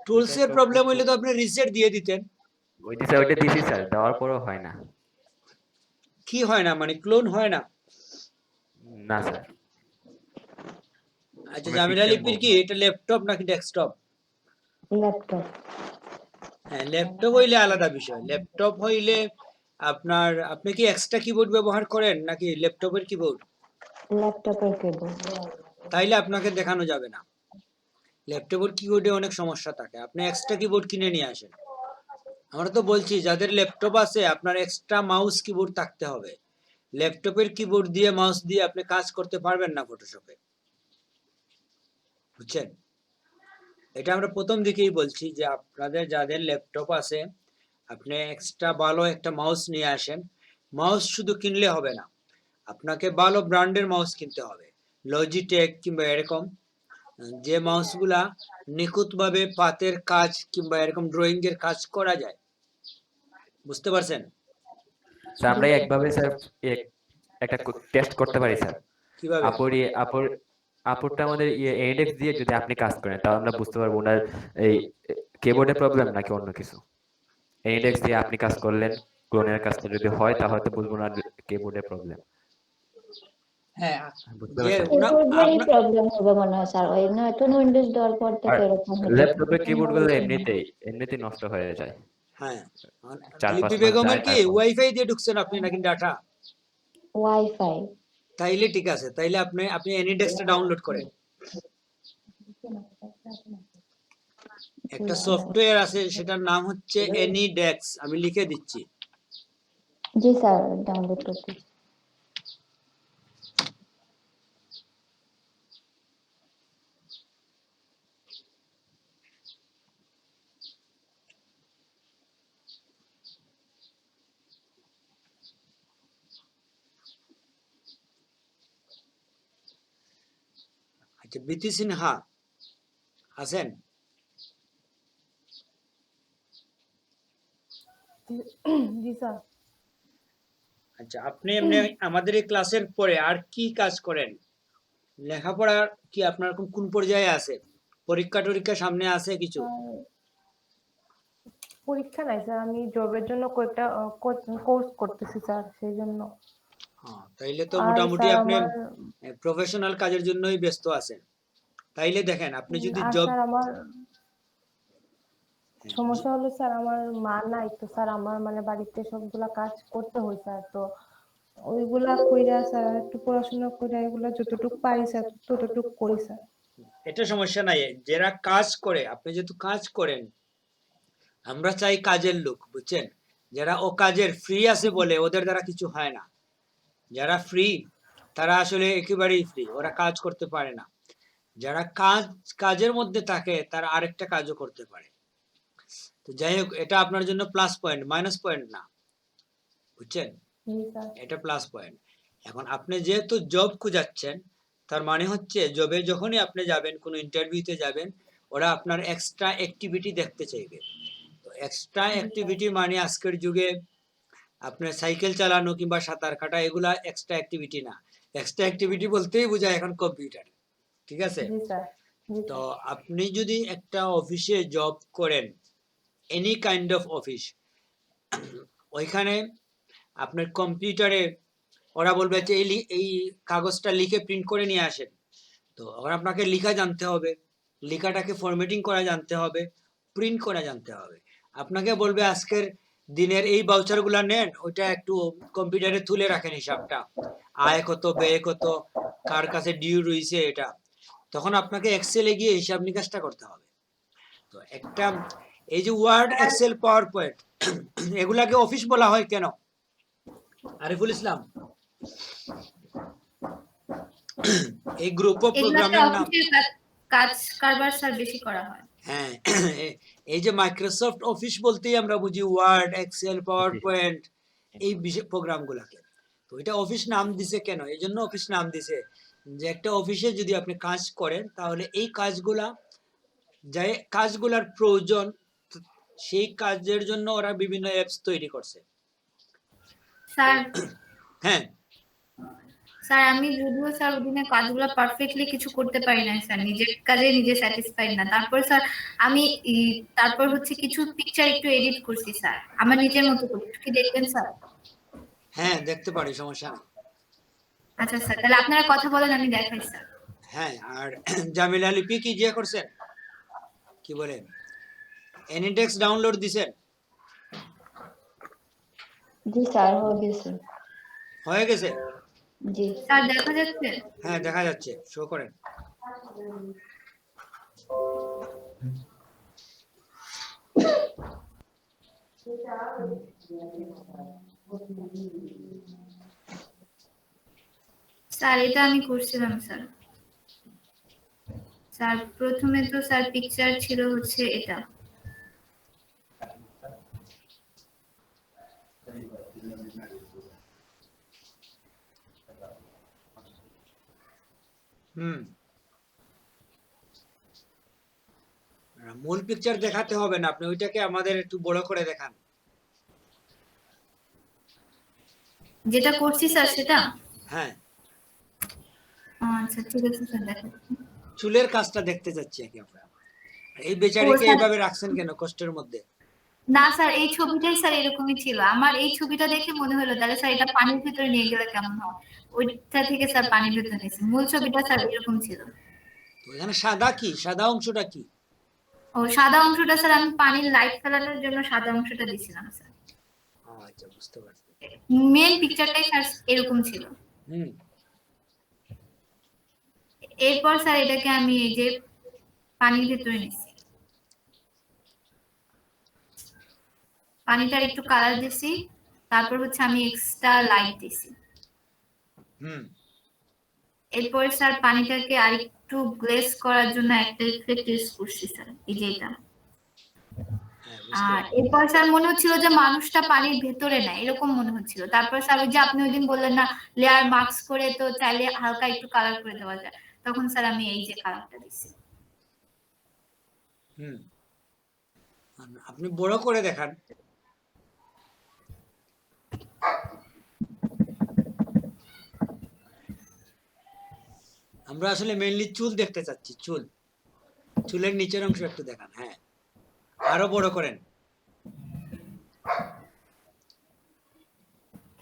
টুলস এর প্রবলেম হইলে তো আপনি রিসেট দিয়ে দিতেন। ওইটা দিছি স্যার, দেওয়ার পরও হয় না। কি হয় না মানে ক্লোন হয় না? না স্যার। আচ্ছা, আমরা জামিলা পিকচার লিপির কি এটা ল্যাপটপ নাকি ডেস্কটপ? ল্যাপটপ। হ্যাঁ, ল্যাপটপ হইলে আলাদা বিষয়। ল্যাপটপ হইলে আপনি কি এক্সট্রা কিবোর্ড ব্যবহার করেন নাকি ল্যাপটপের কিবোর্ড? ল্যাপটপের কিবোর্ড। তাইলে আপনাকে দেখানো যাবে না। ল্যাপটপের কিবোর্ডে অনেক সমস্যা থাকে, আপনি এক্সট্রা কিবোর্ড কিনে নিয়ে আসেন। আমরা তো বলছি যাদের ল্যাপটপ আছে আপনার এক্সট্রা মাউস কিবোর্ড থাকতে হবে। ল্যাপটপের কিবোর্ড দিয়ে মাউস দিয়ে আপনি কাজ করতে পারবেন না ফটোশপে, বুঝছেন? এটা আমরা প্রথম দিকেই বলছি যে আপনাদের যাদের ল্যাপটপ আছে আপনি এক্সট্রা ভালো একটা মাউস নিয়ে আসেন। মাউস শুধু কিনলে হবে না, আপনাকে ভালো ব্র্যান্ডের মাউস কিনতে হবে, লজিটেক কিংবা এরকম যে মাউসগুলা নিখুঁতভাবে পাতের কাজ কিংবা এরকম ড্রয়িং এর কাজ করা যায়। বুঝতে পারছেন? স্যার আমরা একভাবে স্যার একটা টেস্ট করতে পারি স্যার। কিভাবে? আপুরটা আমাদের ইন্ডেক্স দিয়ে যদি আপনি কাজ করেন তাহলে আমরা বুঝতে পারবো ওনার এই কিবোর্ডের প্রবলেম নাকি অন্য কিছু। ইন্ডেক্স দিয়ে আপনি কাজ করলেন, ক্লোনের কাজটা যদি হয় তাহলে তো বুঝবো না কিবোর্ডের প্রবলেম। হ্যাঁ, বুঝতে যে পারছেন? কিবোর্ডেরই প্রবলেম হবে মনে হয় স্যার, ওই নতুন উইন্ডোজ দেওয়ার পর আর থেকে এরকম হচ্ছে। ল্যাপটপের কিবোর্ডগুলো এমনিতেই নষ্ট হয়ে যায়। হ্যাঁ, 4-5 লিপি মাস বেগমের যায় কি তারপর। ওয়াইফাই দিয়ে ঢুকছেন আপনি নাকি ডাটা? ওয়াইফাই। তাইলে ঠিক আছে, তাইলে আপনি এনিডেক্সটা ডাউনলোড করেন। একটা সফটওয়্যার আছে সেটার নাম হচ্ছে এনিডেক্স, আমি লিখে দিচ্ছি। জি স্যার, ডাউনলোড করতে। আচ্ছা, বিতি সিনহা আছেন? জি স্যার। আচ্ছা, আপনি এমনি আমাদের এই ক্লাসের পরে আর কি কাজ করেন? লেখাপড়া কি আপনার কোন পর্যায়ে আছে? পরীক্ষা টরীক্ষা সামনে আছে কিছু? পরীক্ষা নাই স্যার, আমি জবের জন্য কয়েকটা কোর্স করতেছি স্যার, সেই জন্য। হ্যাঁ, তাইলে তো আর মোটামুটি স্যার আপনি আমার প্রফেশনাল কাজের জন্যই ব্যস্ত আছেন। তাইলে দেখেন আপনি যদি আর জব স্যার আমার সমস্যা হলো স্যার, আমার মা নাই তো স্যার, আমার মানে বাড়িতে সবগুলা কাজ করতে হয় স্যার, তো ওইগুলা কইরা স্যার একটু পড়াশোনা কইরা এগুলা যতটুকু পারি স্যার ততটুকু করি স্যার। এটা সমস্যা নাই, যারা কাজ করে, আপনি যেহেতু কাজ করেন, আমরা চাই কাজের লোক, বুঝছেন? যারা ও কাজের ফ্রি আছে বলে ওদের দ্বারা কিছু হয় না। যারা ফ্রি তারা আসলে একেবারেই ফ্রি, ওরা কাজ করতে পারে না। যারা কাজের মধ্যে থাকে তারা আরেকটা কাজও করতে পারে। তো যাই হোক, এটা আপনার জন্য প্লাস পয়েন্ট, মাইনাস পয়েন্ট না, বুঝছেন? জি স্যার। এটা প্লাস পয়েন্ট। এখন আপনি যেহেতু জব খুঁজাচ্ছেন, তার মানে হচ্ছে জবে যখনই আপনি যাবেন, কোনো ইন্টারভিউতে যাবেন, ওরা আপনার এক্সট্রা অ্যাক্টিভিটি দেখতে চাইবে। তো এক্সট্রা অ্যাক্টিভিটি মানে আজকের যুগে আপনার সাইকেল চালানো কিংবা সাঁতার কাটা এগুলা এক্সট্রা অ্যাক্টিভিটি না। এক্সট্রা অ্যাক্টিভিটি বলতেই বোঝায় এখন কম্পিউটার, ঠিক আছে? জি স্যার। জি তো স্যার। আপনি যদি একটা অফিসে জব করেন, এনি কাইন্ড অফ অফিস, ওইখানে আপনার কম্পিউটারে ওরা বলবে যে এই কাগজটা লিখে প্রিন্ট করে নিয়ে আসেন। তো ওরা আপনাকে লিখা জানতে হবে, লেখাটাকে ফরম্যাটিং করা জানতে হবে, প্রিন্ট করা জানতে হবে। আপনাকে বলবে আজকের দিনের এই ভাউচারগুলো নেন, ওইটা একটু কম্পিউটারে তুলে রাখেন হিসাবটা, আয় কত ব্যয় কত কার কাছে ডিউ রয়েছে এটা। তখন আপনাকে এক্সেলে গিয়ে হিসাব নিকাশটা করতে হবে। তো একটা এই যে ওয়ার্ড, এক্সেল, পাওয়ার পয়েন্ট এগুলাকে অফিস বলা হয় কেন? আরিফুল ইসলাম, এই গ্রুপ অফ এগুলাতে প্রোগ্রামের নাম, অফিসের কাজ কারবার স্যার বেশি করা হয়। হ্যাঁ এই যে মাইক্রোসফট অফিস বলতেই আমরা বুঝি ওয়ার্ড, এক্সেল, পাওয়ার পয়েন্ট এই বিশেষ প্রোগ্রামগুলোকে। তো এটা অফিস নাম দিছে কেন? এই জন্য অফিস নাম দিছে যে একটা অফিসে যদি আপনি কাজ করেন তাহলে এই কাজগুলার প্রয়োজন, সেই কাজের জন্য ওরা বিভিন্ন অ্যাপস তৈরি করছে। স্যার হ্যাঁ স্যার আমি যদিও স্যার ওদিনে কাজগুলো পারফেক্টলি কিছু করতে পারি না স্যার, নিজের কাজে নিজে স্যাটিসফাইড না। তারপর স্যার আমি তারপর হচ্ছে কিছু পিকচার একটু এডিট করছি স্যার আমার নিজের মতো করে, একটু কি দেখবেন স্যার? হ্যাঁ দেখতে পারি, সমস্যা নেই। আচ্ছা স্যার, তাহলে আপনারা কথা বলেন, আমি দেখাই স্যার। হ্যাঁ আর জামিলা লিপি কি যে করছেন, কি বলেন, এনিটেক্স ডাউনলোড দিছেন? জি স্যার, হয়ে গেছে। হয়ে গেছে? জি স্যার দেখা যাচ্ছে? হ্যাঁ দেখা যাচ্ছে, শো করেন। স্যার এটা আমি করছিলাম স্যার। স্যার প্রথমে তো স্যার পিকচার ছিল হচ্ছে এটা। মূল পিকচার দেখাতে হবে না, আপনি ওইটাকে আমাদের একটু বড় করে দেখান। যেটা করছি স্যার সেটা? হ্যাঁ আচ্ছা ঠিক আছে স্যার, দেখেন। চুলের কাজটা দেখতে যাচ্ছি একে আমরা। এই বেচারিকে স্যার। এইভাবে রাখছেন কেন কষ্টের মধ্যে? না স্যার, এই ছবিটাই স্যার এরকমই ছিল। আমার এই ছবিটা দেখে মনে হলো তাহলে স্যার এটা পানির ভিতরে নিয়ে গেলে কেমন হয়, ওইটা থেকে স্যার পানির ভিতরে নিয়েছি। মূল ছবিটা স্যার এরকম ছিল। তো এখানে সাদা কি, সাদা অংশটা কি? ও সাদা অংশটা স্যার আমি পানির লাইট ফেলানোর জন্য সাদা অংশটা দিছিলাম স্যার। আচ্ছা বুঝতে পারছি। মেন পিকচারটাই স্যার এরকম ছিল। এরপর স্যার এটাকে আমি এই যে পানির ভিতরে নিছি, পানিটার একটু কালার দিছি, তারপর হচ্ছে আমি এক্সট্রা লাইট দিছি। এরপর স্যার পানিটাকে আরেকটু গ্লেজ করার জন্য একটা ইফেক্ট ইউজ করছি স্যার, এই যে এটা। আর এরপর স্যার মনে হচ্ছিল যে মানুষটা পানির ভেতরে না, এরকম মনে হচ্ছিল। তারপর স্যার ওই যে আপনি ওইদিন বললেন না লেয়ার মাস্ক করে তো চাইলে হালকা একটু কালার করে দেওয়া যায়, তখন স্যার আমি এই যে কালারটা দিছি। আপনি বড় করে দেখান। আমরা আসলে মেইনলি চুল দেখতে চাচ্ছি, চুলের নিচের অংশ একটু দেখান। হ্যাঁ আরো বড় করেন।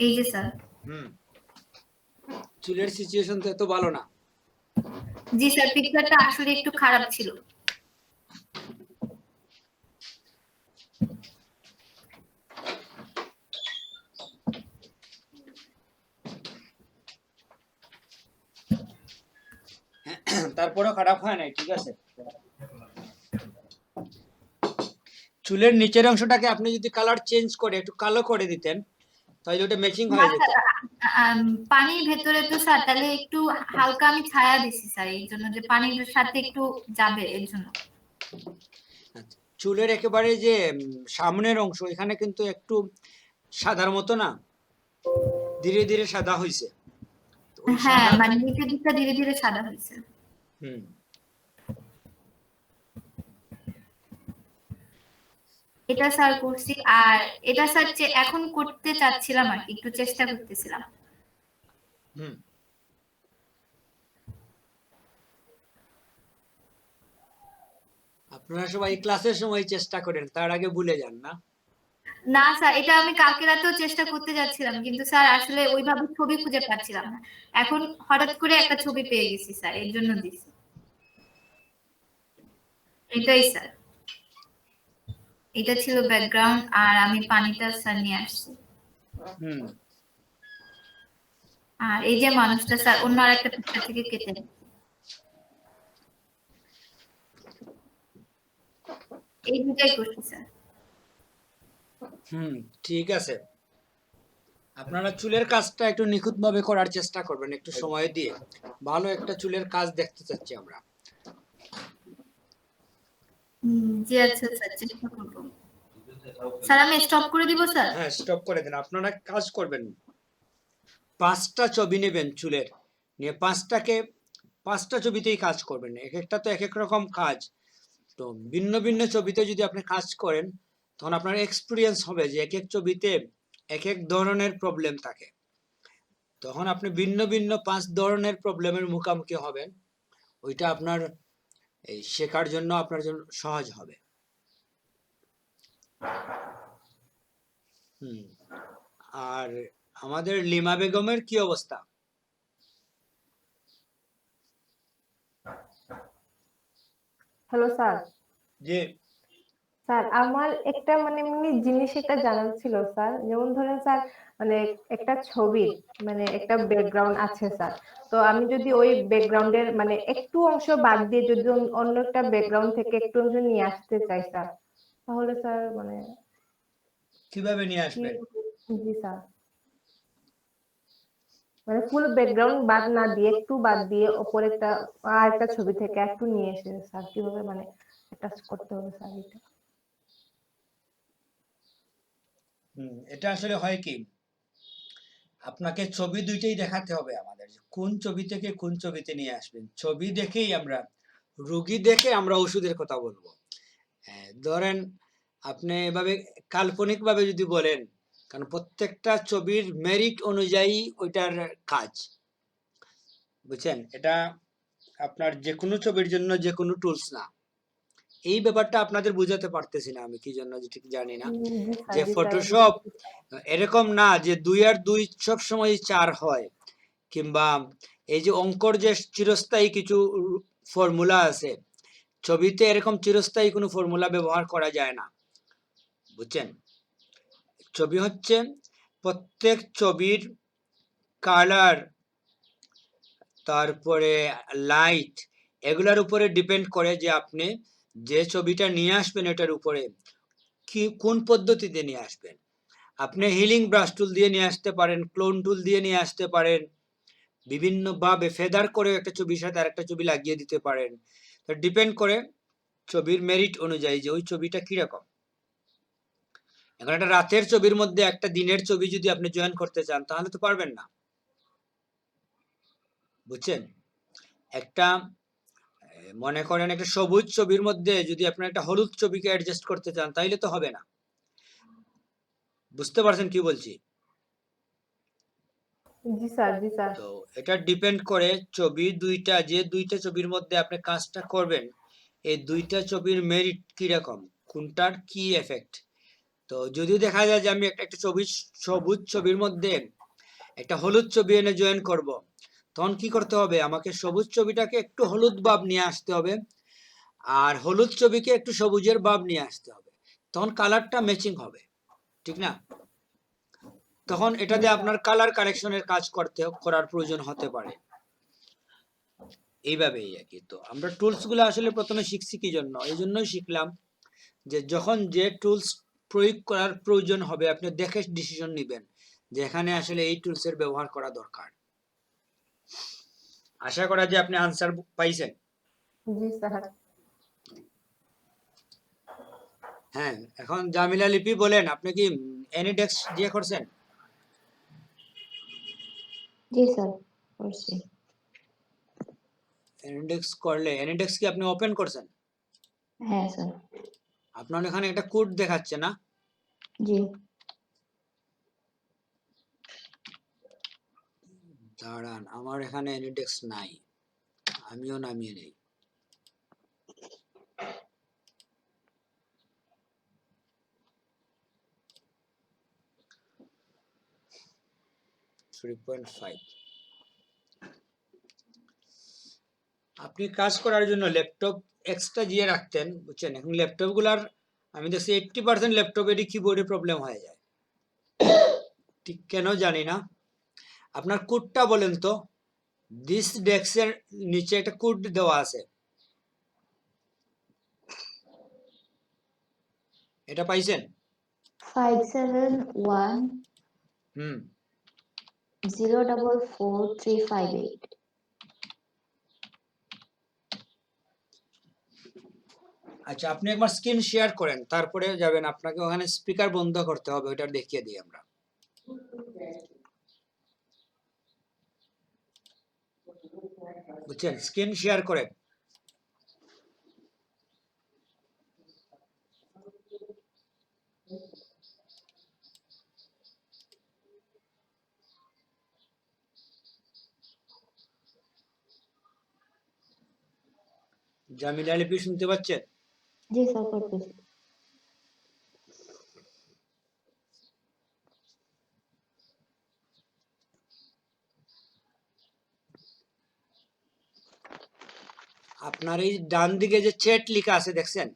এই যে স্যার। চুলের সিচুয়েশন তো এত ভালো না। জি স্যার, পিকচারটা আসলে একটু খারাপ ছিল। তারপরেও খারাপ হয় নাই, ঠিক আছে। চুলের নিচের অংশটাকে আপনি যদি কালার চেঞ্জ করে একটু কালো করে দিতেন তাহলে ওটা ম্যাচিং হয়ে যেত। পানির ভেতরে তো স্যার তাহলে একটু হালকা আমি ছায়া দিছি স্যার, এই জন্য যে পানির সাথে একটু যাবে এর জন্য। চুলের একেবারে যে সামনের অংশ এখানে কিন্তু একটু সাদার মতো না, ধীরে ধীরে সাদা হইছে। হ্যাঁ মানে নিচের দিকটা ধীরে ধীরে সাদা হয়েছে। এটা স্যার করছি। আর এটা স্যার এখন করতে চাচ্ছিলাম আর কি, একটু চেষ্টা করতেছিলাম। আপনারা সবাই ক্লাসের সময় চেষ্টা করেন, তার আগে ভুলে যান না। না স্যার, এটা আমি কালকে রাতেও চেষ্টা করতে যাচ্ছিলাম, কিন্তু স্যার আসলে ওইভাবে ছবি খুঁজে পাচ্ছিলাম না। এখন হঠাৎ করে একটা ছবি পেয়ে গেছি স্যার, এর জন্য দিছি। এটাই স্যার, এটা ছিল ব্যাকগ্রাউন্ড আর আমি পানিটা স্যার নিয়ে আসছি। আর এই যে মানুষটা স্যার অন্য আরেকটা পিকচার থেকে কেটে। এই দুটাই করছি স্যার। ঠিক আছে। আপনারা চুলের কাজটা একটু নিখুঁতভাবে করার চেষ্টা করবেন, একটু সময় দিয়ে। ভালো একটা চুলের কাজ দেখতে চাচ্ছি আমরা। জি আচ্ছা স্যার, চেষ্টা করবো। স্যার আমি স্টপ করে দিব স্যার? হ্যাঁ, স্টপ করে দেন। আপনারা কাজ করবেন, 5টা ছবি নেবেন চুলের, নিয়ে 5টা ছবিতেই কাজ করবেন। এক একটা তো এক এক রকম কাজ, তো ভিন্ন ভিন্ন ছবিতে যদি আপনি কাজ করেন তখন আপনার এক্সপিরিয়েন্স হবে যে এক এক ছবিতে এক এক ধরনের প্রবলেম থাকে। তখন আপনি ভিন্ন ভিন্ন 5 ধরনের প্রবলেমের মুখোমুখি হবেন। ওইটা আপনার এই শেখার জন্য আপনার জন্য সহজ হবে। আর আমাদের লিমা বেগমের কি অবস্থা? Hello sir. জি স্যার আমার একটা মানে এমনি জিনিস এটা জানার ছিল স্যার, যেমন ধরেন স্যার মানে একটা ছবির মানে একটা ব্যাকগ্রাউন্ড আছে স্যার, তো আমি যদি ওই ব্যাকগ্রাউন্ডের মানে একটু অংশ বাদ দিয়ে যদি অন্য একটা ব্যাকগ্রাউন্ড থেকে একটু অংশ নিয়ে আসতে চাই স্যার, তাহলে স্যার মানে কিভাবে নিয়ে কি? আসবেন? জি স্যার, মানে ফুল ব্যাকগ্রাউন্ড বাদ না দিয়ে একটু বাদ দিয়ে ওপরে একটা আর একটা ছবি থেকে একটু নিয়ে এসে স্যার কিভাবে মানে অ্যাটাচ করতে হবে স্যার এটা? এটা আসলে হয় কি, আপনাকে ছবি দুইটাই দেখাতে হবে আমাদের, যে কোন ছবি থেকে কোন ছবিতে নিয়ে আসবেন। ছবি দেখেই আমরা, রোগী দেখে আমরা ওষুধের কথা বলবো। ধরেন আপনি এভাবে কাল্পনিক ভাবে যদি বলেন, কারণ প্রত্যেকটা ছবির মেরিট অনুযায়ী ওইটার কাজ, বুঝছেন? এটা আপনার যে কোনো ছবির জন্য যে কোনো টুলস না। এই ব্যাপারটা আপনাদের বুঝাতে পারতেছি না আমি, কি জন্য ঠিক জানি না। জি স্যার, যে জি স্যার, ফটোশপ এরকম না যে 2 আর 2 সব সময় 4 হয়, কিংবা এই যে অঙ্কর যে চিরস্থায়ী কিছু ফর্মুলা আছে, ছবিতে এরকম চিরস্থায়ী কোনো ফর্মুলা ব্যবহার করা যায় না, বুঝছেন? ছবি হচ্ছে প্রত্যেক ছবির কালার, তারপরে লাইট, এগুলার উপরে ডিপেন্ড করে যে আপনি যে ছবিটা নিয়ে আসবেন এটার উপরে কি কোন পদ্ধতিতে নিয়ে আসবেন। আপনি হিলিং ব্রাশ টুল দিয়ে নিয়ে আসতে পারেন, ক্লোন টুল দিয়ে নিয়ে আসতে পারেন, বিভিন্ন ভাবে ফেদার করে একটা ছবির সাথে আরেকটা ছবি লাগিয়ে দিতে পারেন। তো ডিপেন্ড করে ছবির মেরিট অনুযায়ী যে ওই ছবিটা কিরকম। এখন একটা রাতের ছবির মধ্যে একটা দিনের ছবি যদি আপনি জয়েন করতে চান তাহলে তো পারবেন না, বুঝছেন? একটা মনে করেন একটা সবুজ ছবির মধ্যে যদি আপনি একটা হলুদ ছবিকে অ্যাডজাস্ট করতে চান তাইলে তো হবে না। বুঝতে পারছেন কি বলছি? জি স্যার, জি স্যার। তো এটা ডিপেন্ড করে ছবি দুইটা, যে দুইটা ছবির মধ্যে আপনি কাজটা করবেন এই দুইটা ছবির মেরিট কিরকম, কোনটার কি এফেক্ট। তো যদি দেখা যায় যে আমি একটা সবুজ ছবির মধ্যে একটা হলুদ ছবি এনে জয়েন করব, তখন কি করতে হবে, আমাকে সবুজ ছবিটাকে একটু হলুদ ভাব নিয়ে আসতে হবে, আর হলুদ ছবিকে একটু সবুজের ভাব নিয়ে আসতে হবে, তখন কালারটা ম্যাচিং হবে, ঠিক না? তখন এটাতে আপনার কালার কারেকশনের কাজ করার প্রয়োজন হতে পারে। এইভাবেই আর কি। তো আমরা টুলস গুলো আসলে প্রথমে শিখছি কি জন্য, এই জন্যই শিখলাম যে যখন যে টুলস প্রয়োগ করার প্রয়োজন হবে আপনি দেখে ডিসিশন নেবেন যে এখানে আসলে এই টুলস এর ব্যবহার করা দরকার। আশা করা যে আপনি আনসার পাইছেন। জি স্যার। হ্যাঁ, এখন জামিলা লিপি বলেন, আপনি কি এনিডেক্স দিয়ে করছেন? জি স্যার, করছি। এনিডেক্স করলে, এনিডেক্স কি আপনি ওপেন করছেন? হ্যাঁ স্যার। আপনার এখানে একটা কোড দেখাচ্ছে না? জি। দাঁড়ান, আমার এখানে এনিডেক্স নাই, আমিও নামিয়ে নেই। আপনি কাজ করার জন্য ল্যাপটপ এক্সট্রা দিয়ে রাখতেন, বুঝছেন? এখন ল্যাপটপ গুলার আমি দেখছি 80% ল্যাপটপেরই কিবোর্ডে প্রবলেম হয়ে যায়, ঠিক কেন জানি না। আপনার কোডটা বলেন তো, দিস ডেস্কের নিচে একটা কোড দেওয়া আছে, এটা পাইছেন? 571 হুম 044358 আচ্ছা, আপনি একবার স্ক্রিন শেয়ার করেন, তারপরে যাবেন। আপনাকে ওখানে স্পিকার বন্ধ করতে হবে, ওটা দেখিয়ে দিই আমরা। বুঝছেন? স্ক্রিন শেয়ার করেন। জামিলা লিপি শুনতে পাচ্ছেন? জি স্যার করতেছি। আপনার এই ডান দিকে যে চ্যাট লেখা আছে দেখছেন,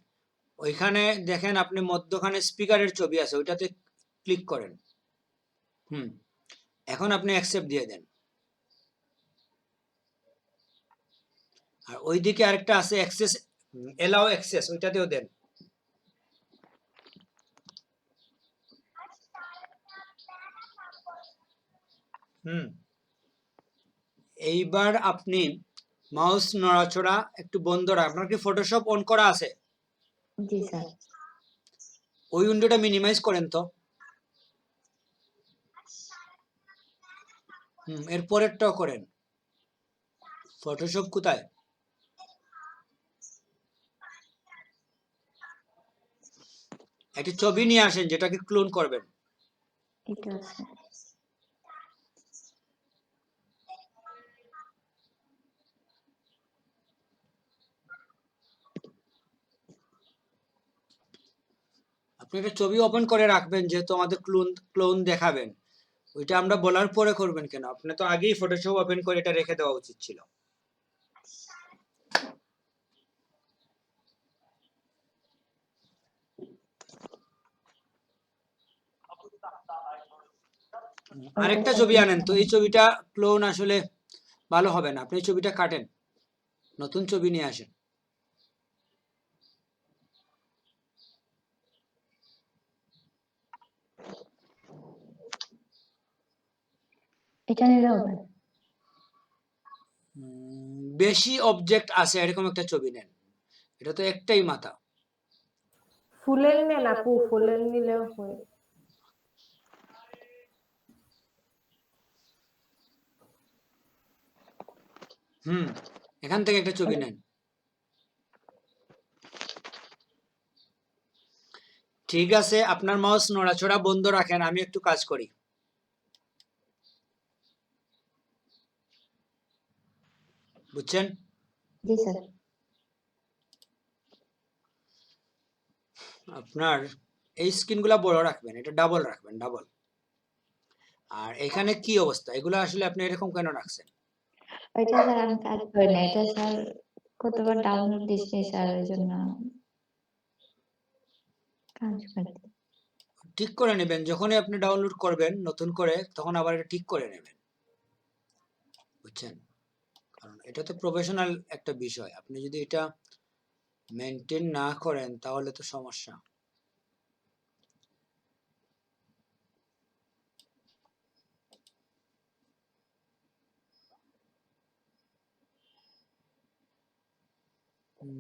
ওইখানে দেখেন আপনি মধ্যখানে স্পিকারের ছবি আছে, ওইটাতে ক্লিক করেন। এখন আপনি অ্যাকসেপ্ট দিয়ে দেন। আর ওইদিকে আরেকটা আছে অ্যাক্সেস, এলাও অ্যাক্সেস, ওইটাতেও দেন। এইবার আপনি মাউস নড়াচড়া একটু বন্ধ রাখবেন। আপনার কি ফটোশপ অন করা আছে? জি স্যার। ওই উইন্ডোটা মিনিমাইজ করেন তো। এর পরেরটাও করেন। ফটোশপ কোথায়? একটি ছবি নিয়ে আসেন যেটাকে ক্লোন করবেন। এটা আছে। আপনি একটা ছবি ওপেন করে রাখবেন, যেহেতু আমাদের ক্লোন দেখাবেন। ওইটা আমরা বলার পরে করবেন কেন? আপনি তো আগেই ফটোশপ ওপেন করে এটা রেখে দেওয়া উচিত ছিল। আরেকটা ছবি আনেন তো। এই ছবিটা ক্লোন আসলে ভালো হবে না, আপনি ছবিটা কাটেন, নতুন ছবি নিয়ে আসেন। এটা নিলে হবে? বেশি অবজেক্ট আছে এরকম একটা ছবি নেন। এটা তো একটাই মাথা। ফুলের নেন আপু, ফুলের নিলেও হয়। এখান থেকে একটা ছবি নেন। ঠিক আছে, আপনার মাউস নড়াচড়া বন্ধ রাখেন, আমি একটু কাজ করি। বুঝছেন? জি স্যার। আপনার এই স্ক্রিনগুলা বড় রাখবেন, এটা ডাবল রাখবেন, ডাবল। আর এখানে কি অবস্থা? এগুলো আসলে আপনি এরকম কেন রাখছেন? ওইটা স্যার আমি কাজ করি না, এটা স্যার কতবার ডাউনলোড দিচ্ছি স্যার, ওই জন্য কাজ করি। ঠিক করে নেবেন, যখনই আপনি ডাউনলোড করবেন নতুন করে, তখন আবার এটা ঠিক করে নেবেন। বুঝছেন? কারণ এটা তো প্রফেশনাল একটা বিষয়, আপনি যদি এটা মেনটেন না করেন তাহলে তো সমস্যা।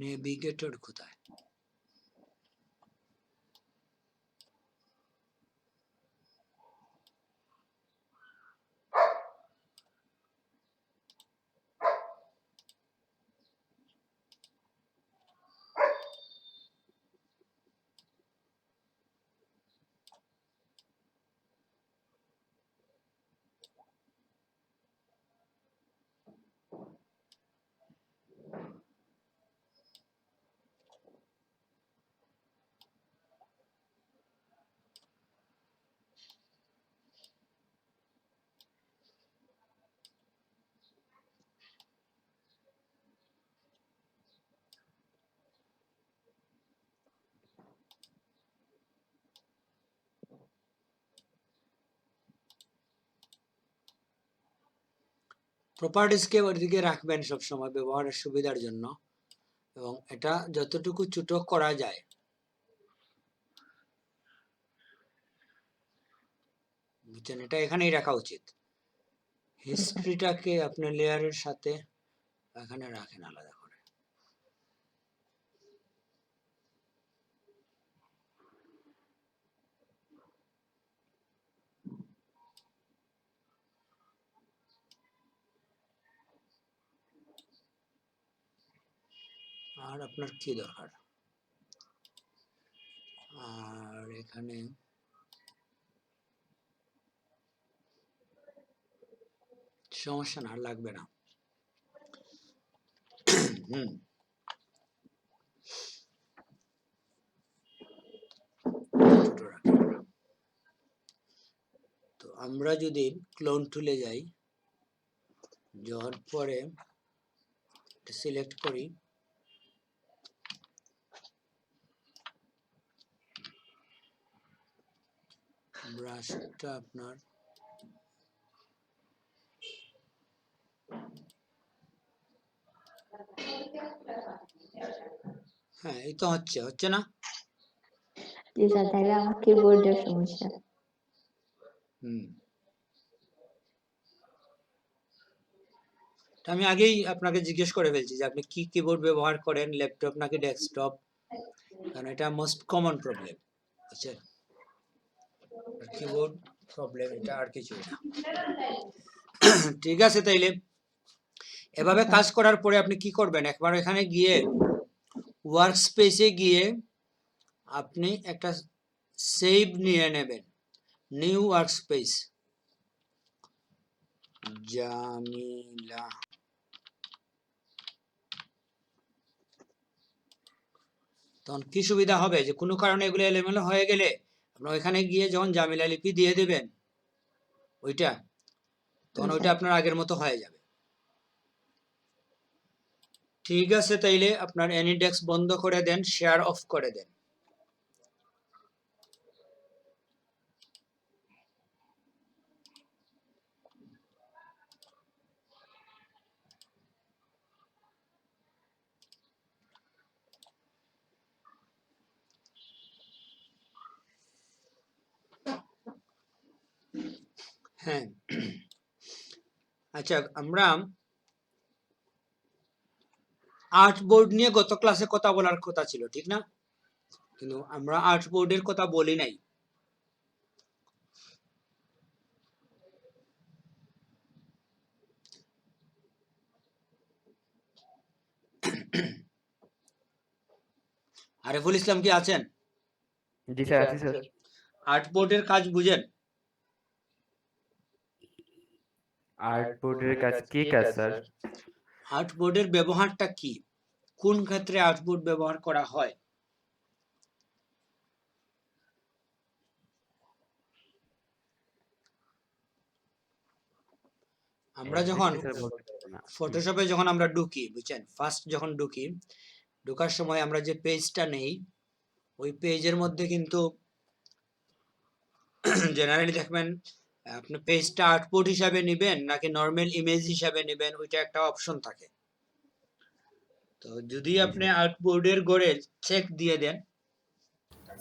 নেভিগেটর কোথায়? প্রপার্টিসকে ওইদিকে রাখবেন সবসময় ব্যবহারের সুবিধার জন্য, এবং এটা যতটুকু ছোট করা যায় বুঝছেন, এটা এখানেই রাখা উচিত। হিস্ট্রিটাকে আপনি লেয়ারের সাথে এখানে রাখেন আলাদা করে। আর আপনার কি দরকার? আর এখানে সমস্যা না, আর লাগবে না। হুম, ছোট রাখি আমরা। তো আমরা যদি ক্লোন টুলে যাই, যাওয়ার পরে সিলেক্ট করি, ব্রাশটা আপনার হ্যাঁ, এই তো হচ্ছে না? জি স্যার, তাহলে আমার কিবোর্ডের সমস্যা। হুম, আমি আগেই আপনাকে জিজ্ঞেস করে ফেলছি যে আপনি কি কিবোর্ড ব্যবহার করেন, ল্যাপটপ নাকি ডেস্কটপ, কারণ এটা মোস্ট কমন প্রবলেম, বুঝছেন? কিবোর্ড প্রবলেম, এটা আর কিছুই না। ঠিক আছে, তাইলে এভাবে কাজ করার পরে আপনি কি করবেন, একবার এখানে গিয়ে ওয়ার্ক স্পেসে গিয়ে আপনি একটা সেভ নিয়ে নেবেন, নিউ ওয়ার্ক স্পেস, জামিলা। তখন কি সুবিধা হবে যে কোনো কারণে এগুলো এলোমেলো হয়ে গেলে আপনি ওইখানে গিয়ে যখন জামিলা লিপি দিয়ে দেবেন ওইটা, তখন ওইটা আপনার আগের মতো হয়ে যাবে। ঠিক আছে, তাইলে আপনার এনিডেক্স বন্ধ করে দেন, শেয়ার অফ করে দেন। হ্যাঁ, আচ্ছা, আমরা আর্ট বোর্ড নিয়ে গত ক্লাসে কথা বলার কথা ছিল, ঠিক না? কিন্তু আমরা আর্ট বোর্ডের কথা বলি নাই। আরিফুল ইসলাম কি আছেন? জি স্যার, আছি স্যার। আর্ট বোর্ডের কাজ বুঝেন? আর্ট বোর্ডের কাজ কি কাজ স্যার? আর্ট বোর্ডের ব্যবহারটা কি, কোন ক্ষেত্রে আর্ট বোর্ড ব্যবহার করা হয়? আমরা যখন Exactly স্যার বলতে পারবো না। ফটোশপে যখন আমরা ঢুকি, বুঝছেন, ফার্স্ট যখন ঢুকি, ঢোকার সময় আমরা যে পেজটা নেই, ওই পেজের মধ্যে কিন্তু জেনারেলি দেখবেন আপনি পেজটা আউটপুট হিসাবে নেবেন নাকি নরমাল ইমেজ হিসাবে নেবেন, ওইটা একটা অপশন থাকে। তো যদি আপনি আউটবোর্ডের গড়ে চেক দিয়ে দেন,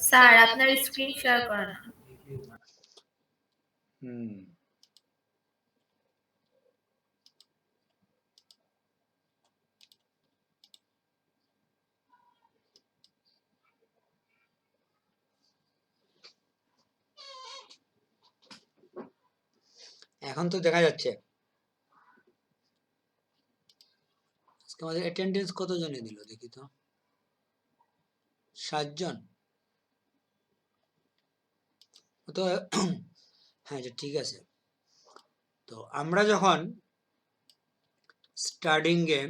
স্যার আপনার স্ক্রিন শেয়ার করেন না। হুম, এখন তো দেখা যাচ্ছে। আজকে আমাদের অ্যাটেন্ডেন্স কতজনে দিল দেখি তো, 7 জন। তো হ্যাঁ, ঠিক আছে। তো আমরা যখন starting game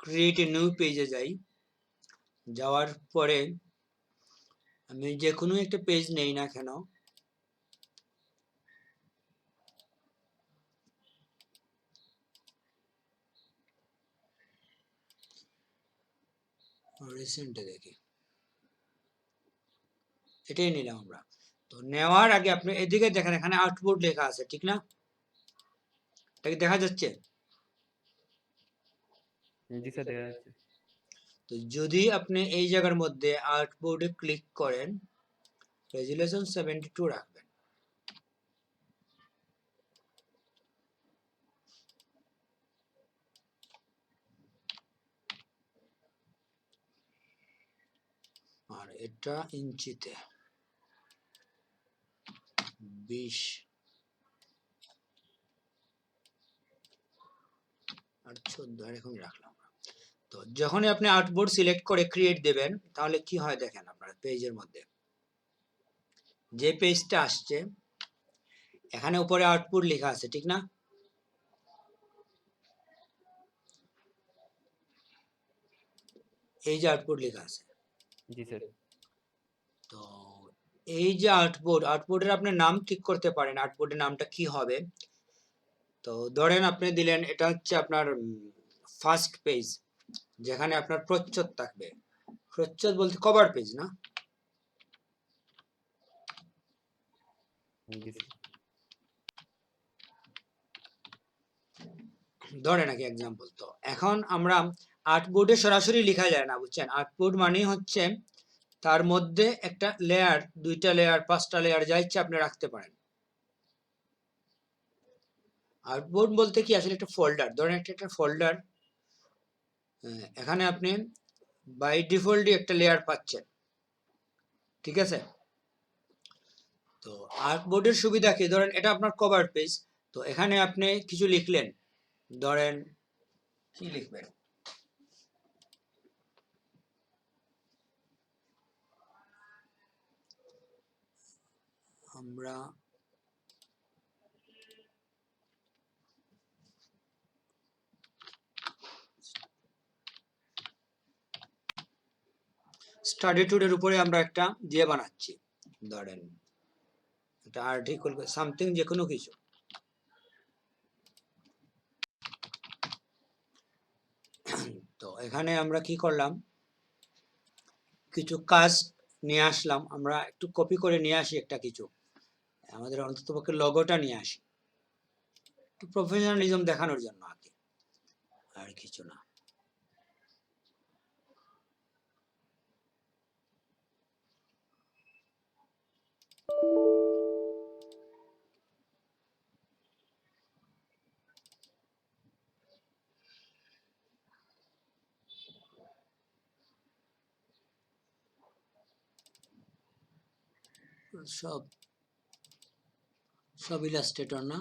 create a new পেজে যাই, যাওয়ার পরে আমি যে কোনো একটা পেজ নেই না কেন, রিসেন্টে দেখি, এটাই নিলাম আমরা। তো নেওয়ার আগে আপনি এদিকে দেখেন, এখানে আউটপুট লেখা আছে, ঠিক না? এটা কি দেখা যাচ্ছে? জি স্যার, দেখা যাচ্ছে। তো যদি আপনি এই জায়গার মধ্যে আউটপুটে ক্লিক করেন, রেজুলেশন 72 রাখবেন, এটা ইঞ্চিতে 20 আর 14 এরকমই রাখলাম। তো যখনই আপনি আউটপুট সিলেক্ট করে ক্রিয়েট দেবেন তাহলে কি হয় দেখেন আপনার পেজের মধ্যে যে পেজটা আসছে এখানে উপরে আউটপুট লেখা আছে, ঠিক না? এই যে আউটপুট লেখা আছে, জি স্যার। তো এই যে আউটপুটের আপনি নাম ঠিক করতে পারেন আউটপুটের নামটা কি হবে। তো ধরেন আপনি দিলেন এটা হচ্ছে আপনার ফার্স্ট পেজ, যেখানে আপনার প্রচ্ছদ থাকবে। প্রচ্ছদ বলতে কভার পেজ না? জি স্যার। ধরে নাকি এক্সাম্পল। তো এখন আমরা আউটপুটে সরাসরি লেখা যায় না, বুঝছেন? আউটপুট মানে হচ্ছে তার মধ্যে একটা লেয়ার, 2টা লেয়ার, 5টা লেয়ার যা ইচ্ছা আপনি রাখতে পারেন। আউটপুট বলতে কি আসলে একটা ফোল্ডার, ধরেন একটা ফোল্ডার, এখানে আপনি বাই ডিফল্টই একটা লেয়ার পাচ্ছেন, ঠিক আছে? তো আউটপুটের সুবিধা কি, ধরেন এটা আপনার কভার পেজ, তো এখানে আপনি কিছু লিখলেন, ধরেন কি লিখবেন, আমরা স্টাডি টুডের উপরে আমরা একটা দিয়ে বানাচ্ছি, ধরেন একটা আর্টিকেল সামথিং, যে কোনো কিছু। তো এখানে আমরা কি করলাম, কিছু কাজ নিয়ে আসলাম, আমরা একটু কপি করে নিয়ে আসি একটা কিছু, আমাদের অন্ততপক্ষে লোগোটা নিয়ে আসি, একটু প্রফেশনালিজম দেখানোর জন্য আগে, আর কিছু না। সব ইলাস্ট্রেটর না,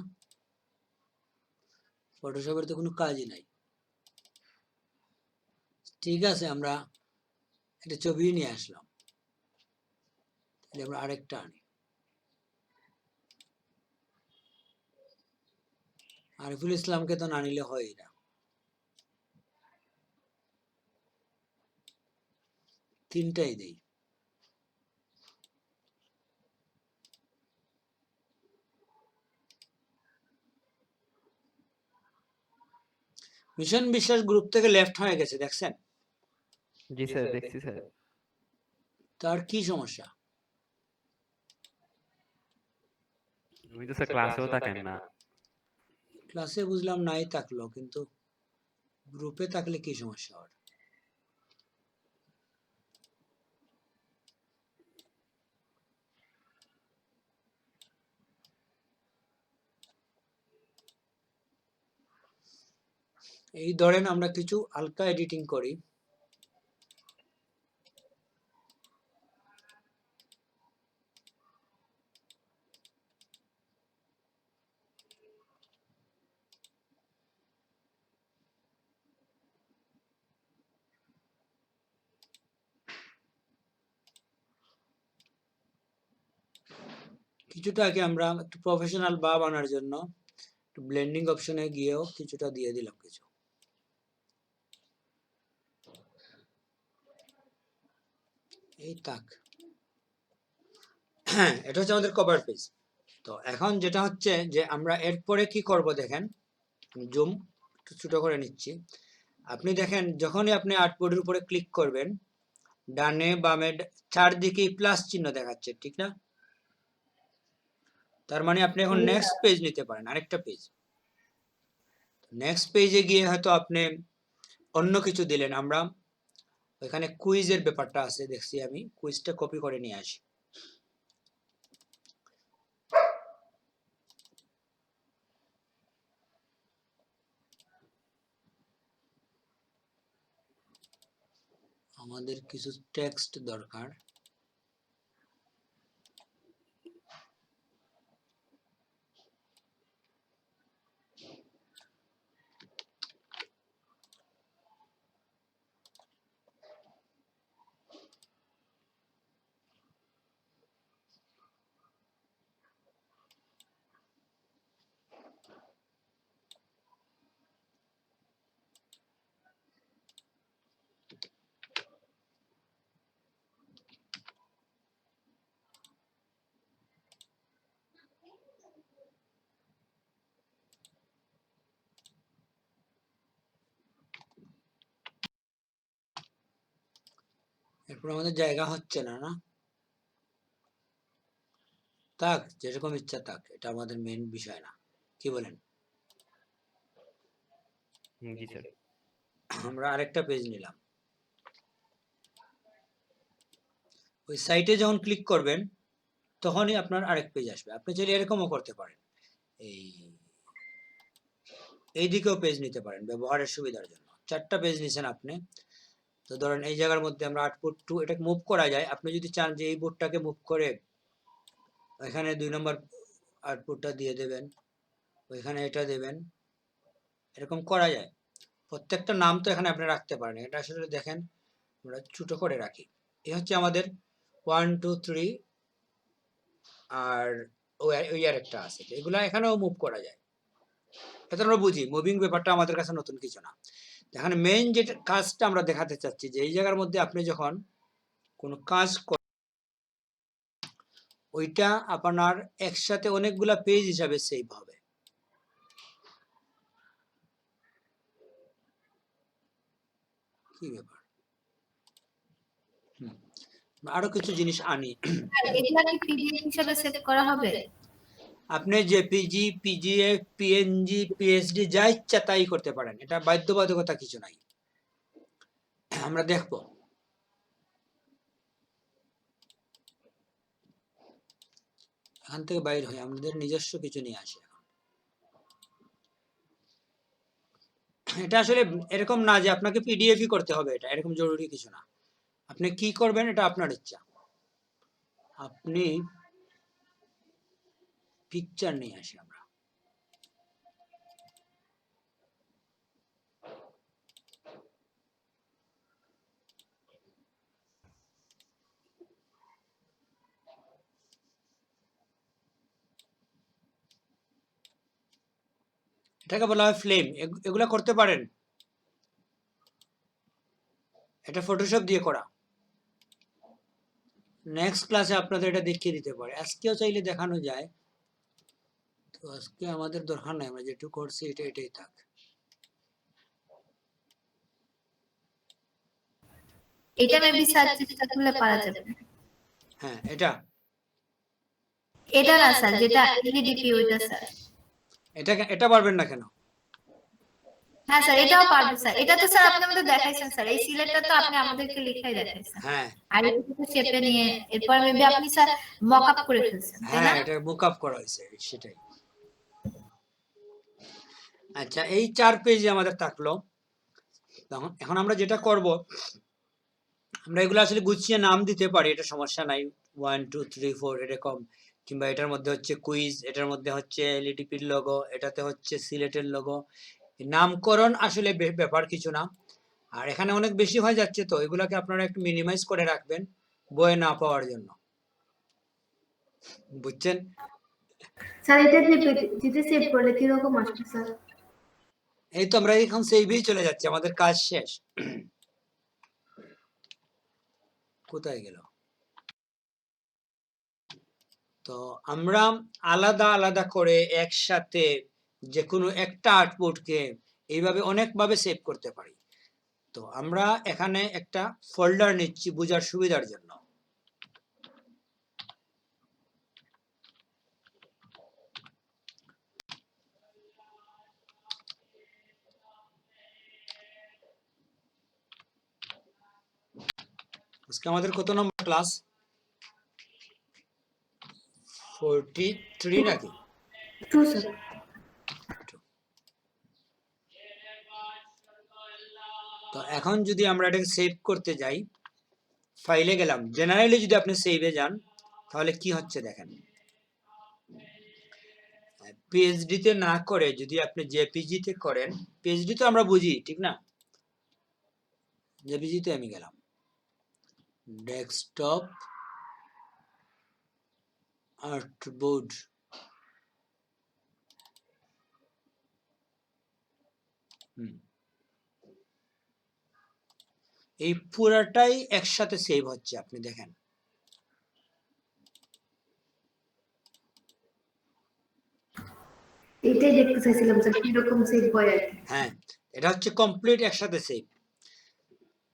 ফটোশপের তো কোনো কাজই নাই। ঠিক আছে, আমরা একটা ছবি নিয়ে আসলাম, তাহলে আমরা আরেকটা আনি, আরিফুল ইসলামকে তো না নিলে হয় না, তিনটাই দেই। মিশন বিশ্বাস গ্রুপ থেকে লেফট হয়ে গেছে, দেখছেন? জি স্যার, দেখছি স্যার। তার কি সমস্যা? উনি তো স্যার ক্লাসেও থাকেন না। ক্লাসে বুঝলাম নাই থাকলো, কিন্তু গ্রুপে থাকলে কি সমস্যা ওর? এই ধরেন আমরা কিছু হালকা এডিটিং করি, কিছুটা আগে আমরা একটু প্রফেশনাল ভাব আনার জন্য একটু ব্লেন্ডিং অপশনে গিয়েও কিছুটা দিয়ে দিলাম কিছু। এই তাক, এটা হচ্ছে আমাদের কভার পেজ। তো এখন যেটা হচ্ছে যে আমরা এরপরে কি করব দেখেন, জুম একটু ছোট করে নিচ্ছি। আপনি দেখেন যখনই আপনি আউটপুটের উপরে ক্লিক করবেন, ডানে বামে চারদিকে প্লাস চিহ্ন দেখাচ্ছে, ঠিক না? তার মানে আপনি এখন নেক্সট পেজ নিতে পারেন, আরেকটা পেজ। নেক্সট পেজে গিয়ে হয়তো আপনি অন্য কিছু দিলেন, আমরা ওইখানে কুইজের ব্যাপারটা আছে দেখছি, আমি কুইজটা কপি করে নিয়ে আসি। আমাদের কিছু টেক্সট দরকার, এরপর আমাদের জায়গা হচ্ছে না, না থাক, যেরকম ইচ্ছা থাক, এটা আমাদের মেইন বিষয় না, কি বলেন? জি স্যার। আমরা আরেকটা পেজ নিলাম। ওই সাইটে যখন ক্লিক করবেন তখনই আপনার আরেক পেজ আসবে। আপনি চাইলে এরকমও করতে পারেন, এই দিকেও পেজ নিতে পারেন ব্যবহারের সুবিধার জন্য। 4টা পেজ নিছেন আপনি, তো ধরেন এই জায়গার মধ্যে আমরা আউটপুট 2 এটাকে মুভ করা যায়। আপনি যদি চান যে এই বোর্ডটাকে মুভ করে এখানে 2 নম্বর আউটপুটটা দিয়ে দেবেন, ওইখানে এটা দেবেন, এরকম করা যায়। প্রত্যেকটা নাম তো এখানে আপনি রাখতে পারেন। এটা আসলে দেখেন আমরা ছোট করে রাখি। এই হচ্ছে আমাদের 1 2 3 আর ওই আরেকটা আছে, এগুলা এখানেও মুভ করা যায়। এটা আমরা বুঝি, মুভিং ব্যাপারটা আমাদের কাছে নতুন কিছু না। এখানে মেইন যে কাজটা আমরা দেখাতে চাচ্ছি যে এই জায়গার মধ্যে আপনি যখন কোনো কাজ ওইটা আপনার একসাথে অনেকগুলা পেজ হিসাবে সেভ হবে। কি ব্যাপার, আরো কিছু জিনিস আনি। এটা কি পিডিএফ হিসেবে সেভ করা হবে? আপনি জেপিজি, পিজিএফ, পিএনজি, পিএসডি যা ইচ্ছা তাই করতে পারেন, এটা বাধ্যবাধকতা কিছু নাই। আমরা দেখব। এখান থেকে বাইর হয়ে আমাদের নিজস্ব কিছু নিয়ে আসে। এটা আসলে এরকম না যে আপনাকে পিডিএফই করতে হবে, এটা এরকম জরুরি কিছু না। আপনি কি করবেন এটা আপনার ইচ্ছা। আপনি পিকচার নিয়ে আসি আমরা। এটাকে বলা হয় ফ্লেম। এগুলা করতে পারেন, এটা ফটোশপ দিয়ে করা। নেক্সট ক্লাসে আপনাদের এটা দেখিয়ে দিতে পারে, আজকেও চাইলে দেখানো যায়। তো আজকে আমাদের দরকার নাই, আমরা যেটুকু করছি এটাই থাক। এটা মেবি স্যার চেষ্টা করলে পারা যাবে। হ্যাঁ, এটা না স্যার, যেটা এলডিপি ওইটা স্যার। এটা পারবেন না কেন? হ্যাঁ স্যার, এটাও পারবো স্যার। এটা তো স্যার আপনি আমাদের দেখাইছেন স্যার, এই সিলেটটা তো আপনি আমাদেরকে লিখাই দেখাইছেন। হ্যাঁ, আর এটা তো শেপে নিয়ে এরপর মেবি আপনি স্যার মকআপ করে ফেলছেন, তাই না? হ্যাঁ, এটা মুকআপ করা হয়েছে, সেটাই। আচ্ছা, এই 4 পেজে আমাদের থাকলো। এখন আমরা যেটা করব, আমরা এগুলো আসলে গুছিয়ে নাম দিতে পারি, এটা সমস্যা নাই। 1 2 3 4 এরকম, কিংবা এটার মধ্যে হচ্ছে কুইজ, এটার মধ্যে হচ্ছে এলইডিপির লোগো, এটাতে হচ্ছে সিলেটের লোগো। নামকরণ আসলে ব্যাপার কিছু না। আর এখানে অনেক বেশি হয়ে যাচ্ছে, তো এগুলাকে আপনারা একটু মিনিমাইজ করে রাখবেন বয়ে না পাওয়ার জন্য, বুঝছেন? স্যার এটা যেতে সেভ করলে কি রকম আসবে স্যার? এই তো আমরা এখন সেভেই চলে যাচ্ছি, আমাদের কাজ শেষ। কোথায় গেল? তো আমরা আলাদা আলাদা করে একসাথে যে কোনো একটা আউটপুটকে এইভাবে অনেকভাবে সেভ করতে পারি। তো আমরা এখানে একটা ফোল্ডার নিচ্ছি বোঝার সুবিধার জন্য। আজকে আমাদের কত নম্বর ক্লাস? 43 নাকি? 2 স্যার। তো এখন যদি আমরা এটাকে সেভ করতে যাই, ফাইলে গেলাম, জেনারেলি যদি আপনি সেভে যান তাহলে কি হচ্ছে দেখেন। পিএইচডি তে না করে যদি আপনি জেপিজি তে করেন, পিএইচডি তো আমরা বুঝি, ঠিক না? জেপিজি তে আমি গেলাম, ডেস্কটপ আর্টবোর্ড, এই পুরাটাই একসাথে সেভ হচ্ছে, আপনি দেখেন। এটাই দেখতে চাইছিলাম স্যার, কি রকম সেভ হয় আর কি। হ্যাঁ, এটা হচ্ছে কমপ্লিট একসাথে সেভ।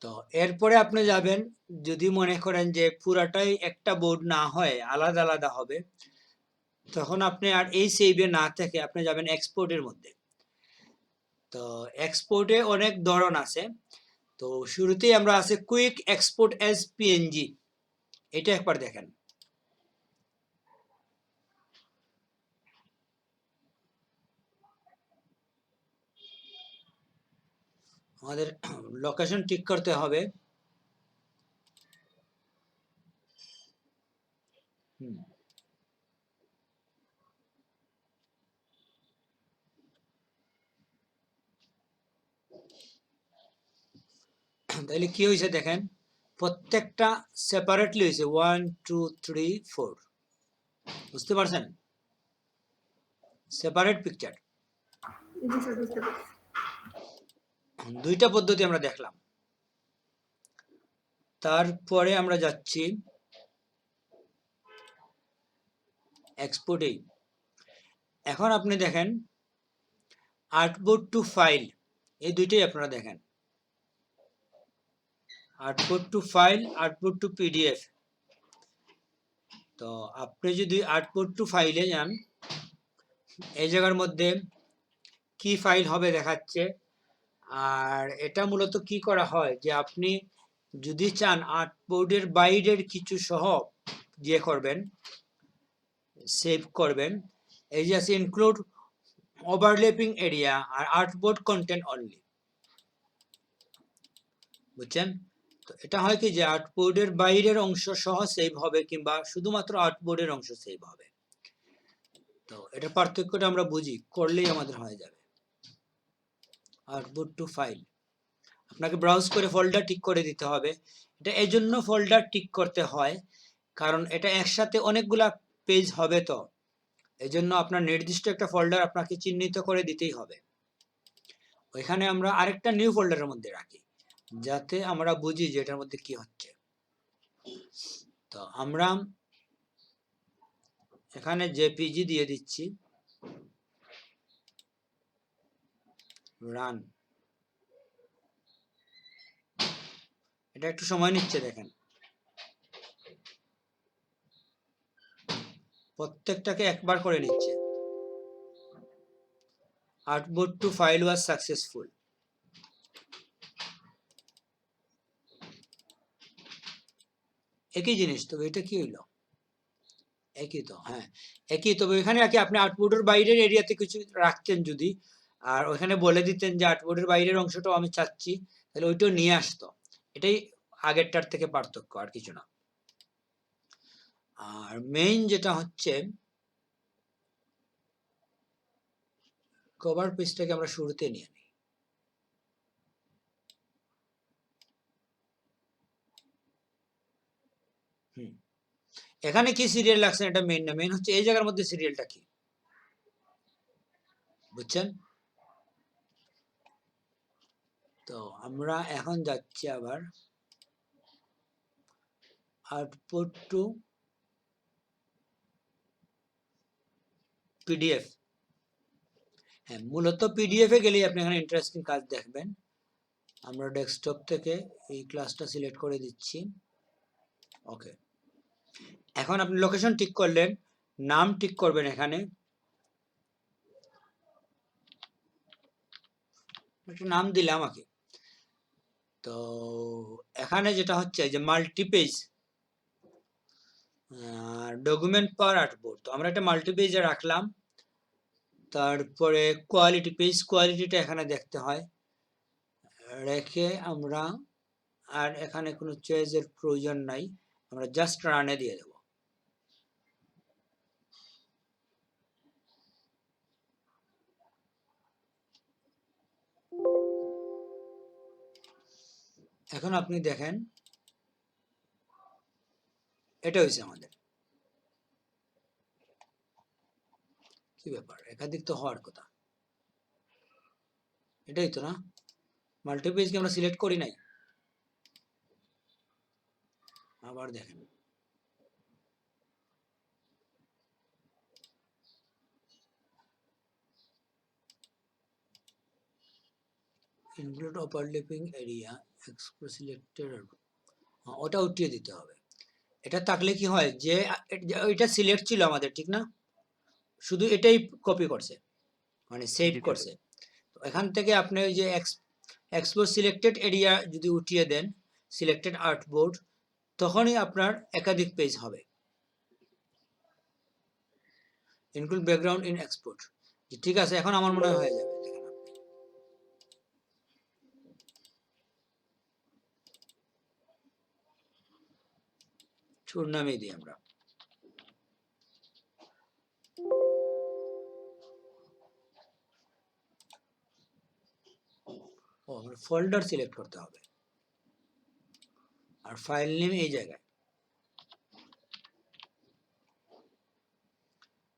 তো এরপরে আপনি যাবেন, যদি মনে করেন যে পুরাটাই একটা বোর্ড না হয় আলাদা আলাদা হবে, তখন আপনি আর এই সেভে না থেকে আপনি যাবেন এক্সপোর্টের মধ্যে। তো এক্সপোর্টে অনেক ধরন আছে। তো শুরুতেই আমরা আছে কুইক এক্সপোর্ট এজ পিএনজি, এটা একবার দেখেন। আমাদের লোকেশন ঠিক করতে হবে। তাহলে কি হয়েছে দেখেন, প্রত্যেকটা সেপারেটলি হয়েছে 1 2 3 4, বুঝতে পারছেন? Separate picture. জি স্যার, বুঝতে পারছি। দুইটা পদ্ধতি আমরা দেখলাম। তারপরে আমরা যাচ্ছি এক্সপোর্টে। এখন আপনি দেখেন আর্টবোর্ড টু ফাইল, এই দুইটাই আপনারা দেখেন, artboard two file, artboard two PDF. তো আপনি যদি আর্টবোর্ড টু ফাইলে যান, এই জায়গার মধ্যে কি ফাইল হবে দেখাচ্ছে। আর এটা মূলত কি করা হয় যে আপনি যদি চান আর্টবোর্ডের বাইরের কিছু সহ যে করবেন, সেভ করবেন, এই যে আছে ইনক্লুড ওভারল্যাপিং এরিয়া আর আর্টবোর্ড কন্টেন্ট অনলি, বুঝছেন? তো এটা হয় কি যে আর্টবোর্ডের বাইরের অংশ সহ সেভ হবে কিংবা শুধুমাত্র আর্টবোর্ডের অংশ সেভ হবে। তো এটা পার্থক্যটা আমরা বুঝি, করলেই আমাদের হয়ে যাবে। আর্টবোর্ড টু ফাইল, আপনাকে ব্রাউজ করে ফোল্ডার টিক করে দিতে হবে। এটা এই জন্য ফোল্ডার টিক করতে হয় কারণ এটা একসাথে অনেকগুলা পেজ হবে, তো এই জন্য আপনার নির্দিষ্ট একটা ফোল্ডার আপনাকে চিহ্নিত করে দিতেই হবে। ওইখানে আমরা আরেকটা নিউ ফোল্ডারের মধ্যে রাখি যাতে আমরা বুঝি যে এটার মধ্যে কি হচ্ছে। তো আমরা এখানে জেপিজি দিয়ে দিচ্ছি, রান। এটা একটু সময় নিচ্ছে দেখেন, প্রত্যেকটাকে একবার করে নিচ্ছে। Artboard two file was successful. একই জিনিস, তবে এটা কি হইলো? একই তো, হ্যাঁ একই। তবে এখানে আর কি আপনি আর্টবোর্ডের বাইরের এরিয়াতে কিছু রাখতেন যদি, আর ওখানে বলে দিতেন যে আর্টবোর্ডের বাইরের অংশটাও আমি চাচ্ছি, তাহলে ওইটাও নিয়ে আসতো। এটাই আগেরটার থেকে পার্থক্য, আর কিছু না। আর মেইন যেটা হচ্ছে কভার পেজটাকে আমরা শুরুতে নিয়ে নিই। এখানে কি সিরিয়াল লাগছে এটা মেইন না, মেইন হচ্ছে এই জায়গার মধ্যে সিরিয়ালটা কি, বুঝছেন? তো আমরা এখন যাচ্ছি আবার আউটপুট টু পিডিএফ। হ্যাঁ, মূলত পিডিএফ এ গেলেই আপনি এখানে ইন্টারেস্টিং কাজ দেখবেন। আমরা ডেস্কটপ থেকে এই ক্লাসটা সিলেক্ট করে দিচ্ছি। ওকে, এখন আপনি লোকেশন ঠিক করলেন, নাম ঠিক করবেন। এখানে একটা নাম দিলাম আমাকে। তো এখানে যেটা হচ্ছে যে মাল্টিপেজ ডকুমেন্ট পার আর্টবোর্ড, তো আমরা একটা মাল্টিপেজে রাখলাম। তারপরে কোয়ালিটি, পেজ কোয়ালিটিটা এখানে দেখতে হয়, রেখে আমরা আর এখানে কোনো চয়েসের প্রয়োজন নাই, আমরা জাস্ট রানে দিয়ে দেব। এখন আপনি দেখেন এটা হয়েছে আমাদের। কি ব্যাপার, একাধিক তো হওয়ার কথা, এটাই তো না? মাল্টিপেজকে আমরা সিলেক্ট করি নাই। আবার দেখেন, include overlapping area export selected, ওটা উঠিয়ে দিতে হবে। এটা থাকলে কি হয় যে এটা সিলেক্ট ছিল আমাদের, ঠিক না? শুধু এটাই কপি করছে, মানে সেভ জি স্যার। করছে। তো এখান থেকে আপনি ওই যে এক্সপোর্ট সিলেক্টেড এরিয়া যদি উঠিয়ে দেন, সিলেক্টেড আর্টবোর্ড, তখনই আপনার একাধিক পেজ হবে। ইনক্লুড ব্যাকগ্রাউন্ড ইন এক্সপোর্ট, ঠিক আছে, এখন আমার মনে হয় হয়ে যাবে। দেখেন আপনি, শুরুর নামেই দিই আমরা। ও, ফোল্ডার সিলেক্ট করতে হবে, আর ফাইল নেম এই জায়গায়।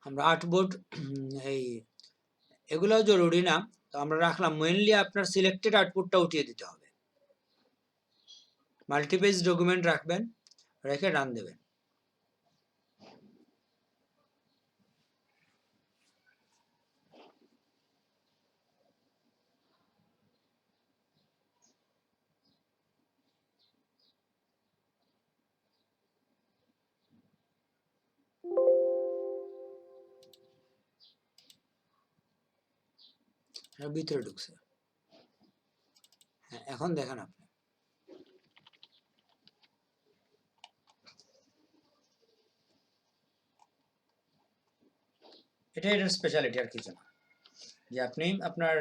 আমরা আর্টবোর্ড এই এগুলো জরুরি না, তো আমরা রাখলাম। মেইনলি আপনার সিলেক্টেড আউটপুটটা উঠিয়ে দিতে হবে। মাল্টিপেজ ডকুমেন্ট রাখবেন, রেখে রান দেবেন। ভিতরে ঢুকছে। হ্যাঁ, এখন দেখেন আপনি, এটাই এটার স্পেশালিটি, আর কিছু না। যে আপনি আপনার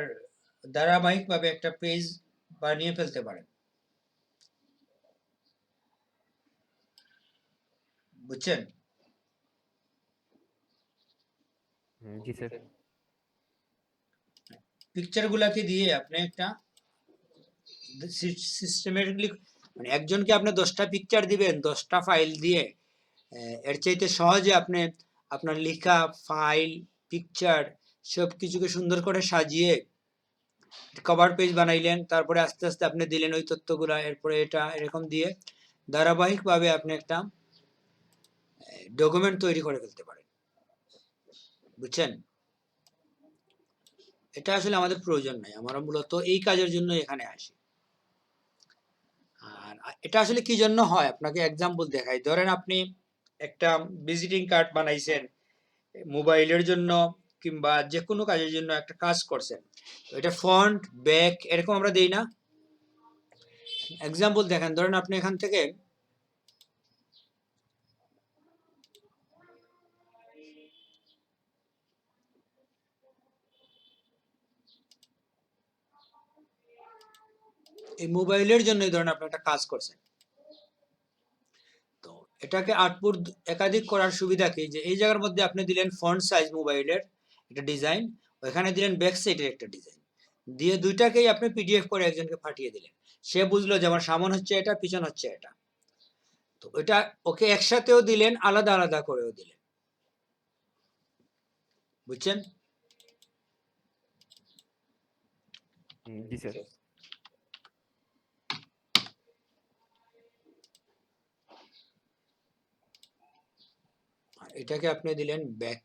ধারাবাহিকভাবে একটা পেজ বানিয়ে ফেলতে পারেন, বুঝছেন? জি স্যার। পিকচার গুলাকে দিয়ে আপনি একটা সিস্টেমেটিকলি, মানে একজনকে আপনি 10টা পিকচার দিবেন 10টা ফাইল দিয়ে, এর চাইতে সহজে আপনি আপনার লেখা ফাইল, পিকচার সব কিছুকে সুন্দর করে সাজিয়ে কভার পেজ বানাইলেন, তারপরে আস্তে আস্তে আপনি দিলেন ওই তথ্যগুলা, এরপরে এটা এরকম দিয়ে ধারাবাহিকভাবে আপনি একটা ডকুমেন্ট তৈরি করে ফেলতে পারেন, বুঝছেন? এটা আসলে আমাদের প্রয়োজন নাই, আমরা মূলত এই কাজের জন্য এখানে আসি। আর এটা আসলে কি জন্য হয়, আপনাকে এক্সাম্পল দেখাই। ধরেন আপনি একটা ভিজিটিং কার্ড বানাইছেন মোবাইলের জন্য, কিংবা যে কোনো কাজের জন্য একটা কাজ করছেন, তো এটা ফন্ট, ব্যাক এরকম আমরা দেই না? এক্সাম্পল দেখেন, ধরেন আপনি এখান থেকে এই মোবাইলের জন্য ধরেন আপনি একটা কাজ করছেন, তো এটাকে আউটপুট একাধিক করার সুবিধা কি, যে এই জায়গার মধ্যে আপনি দিলেন ফন্ট সাইজ মোবাইলের একটা ডিজাইন, ওখানে দিলেন ব্যাক সাইডের একটা ডিজাইন, দিয়ে দুইটাকেই আপনি পিডিএফ করে একজনকে পাঠিয়ে দিলেন। সে বুঝলো যে আমার সামনে হচ্ছে এটা, পিছন হচ্ছে এটা, তো এটা ওকে একসাথেও দিলেন, আলাদা আলাদা করেও দিলেন, বুঝছেন? জি স্যার। এটাকে আপনি দিলেন ব্যাক,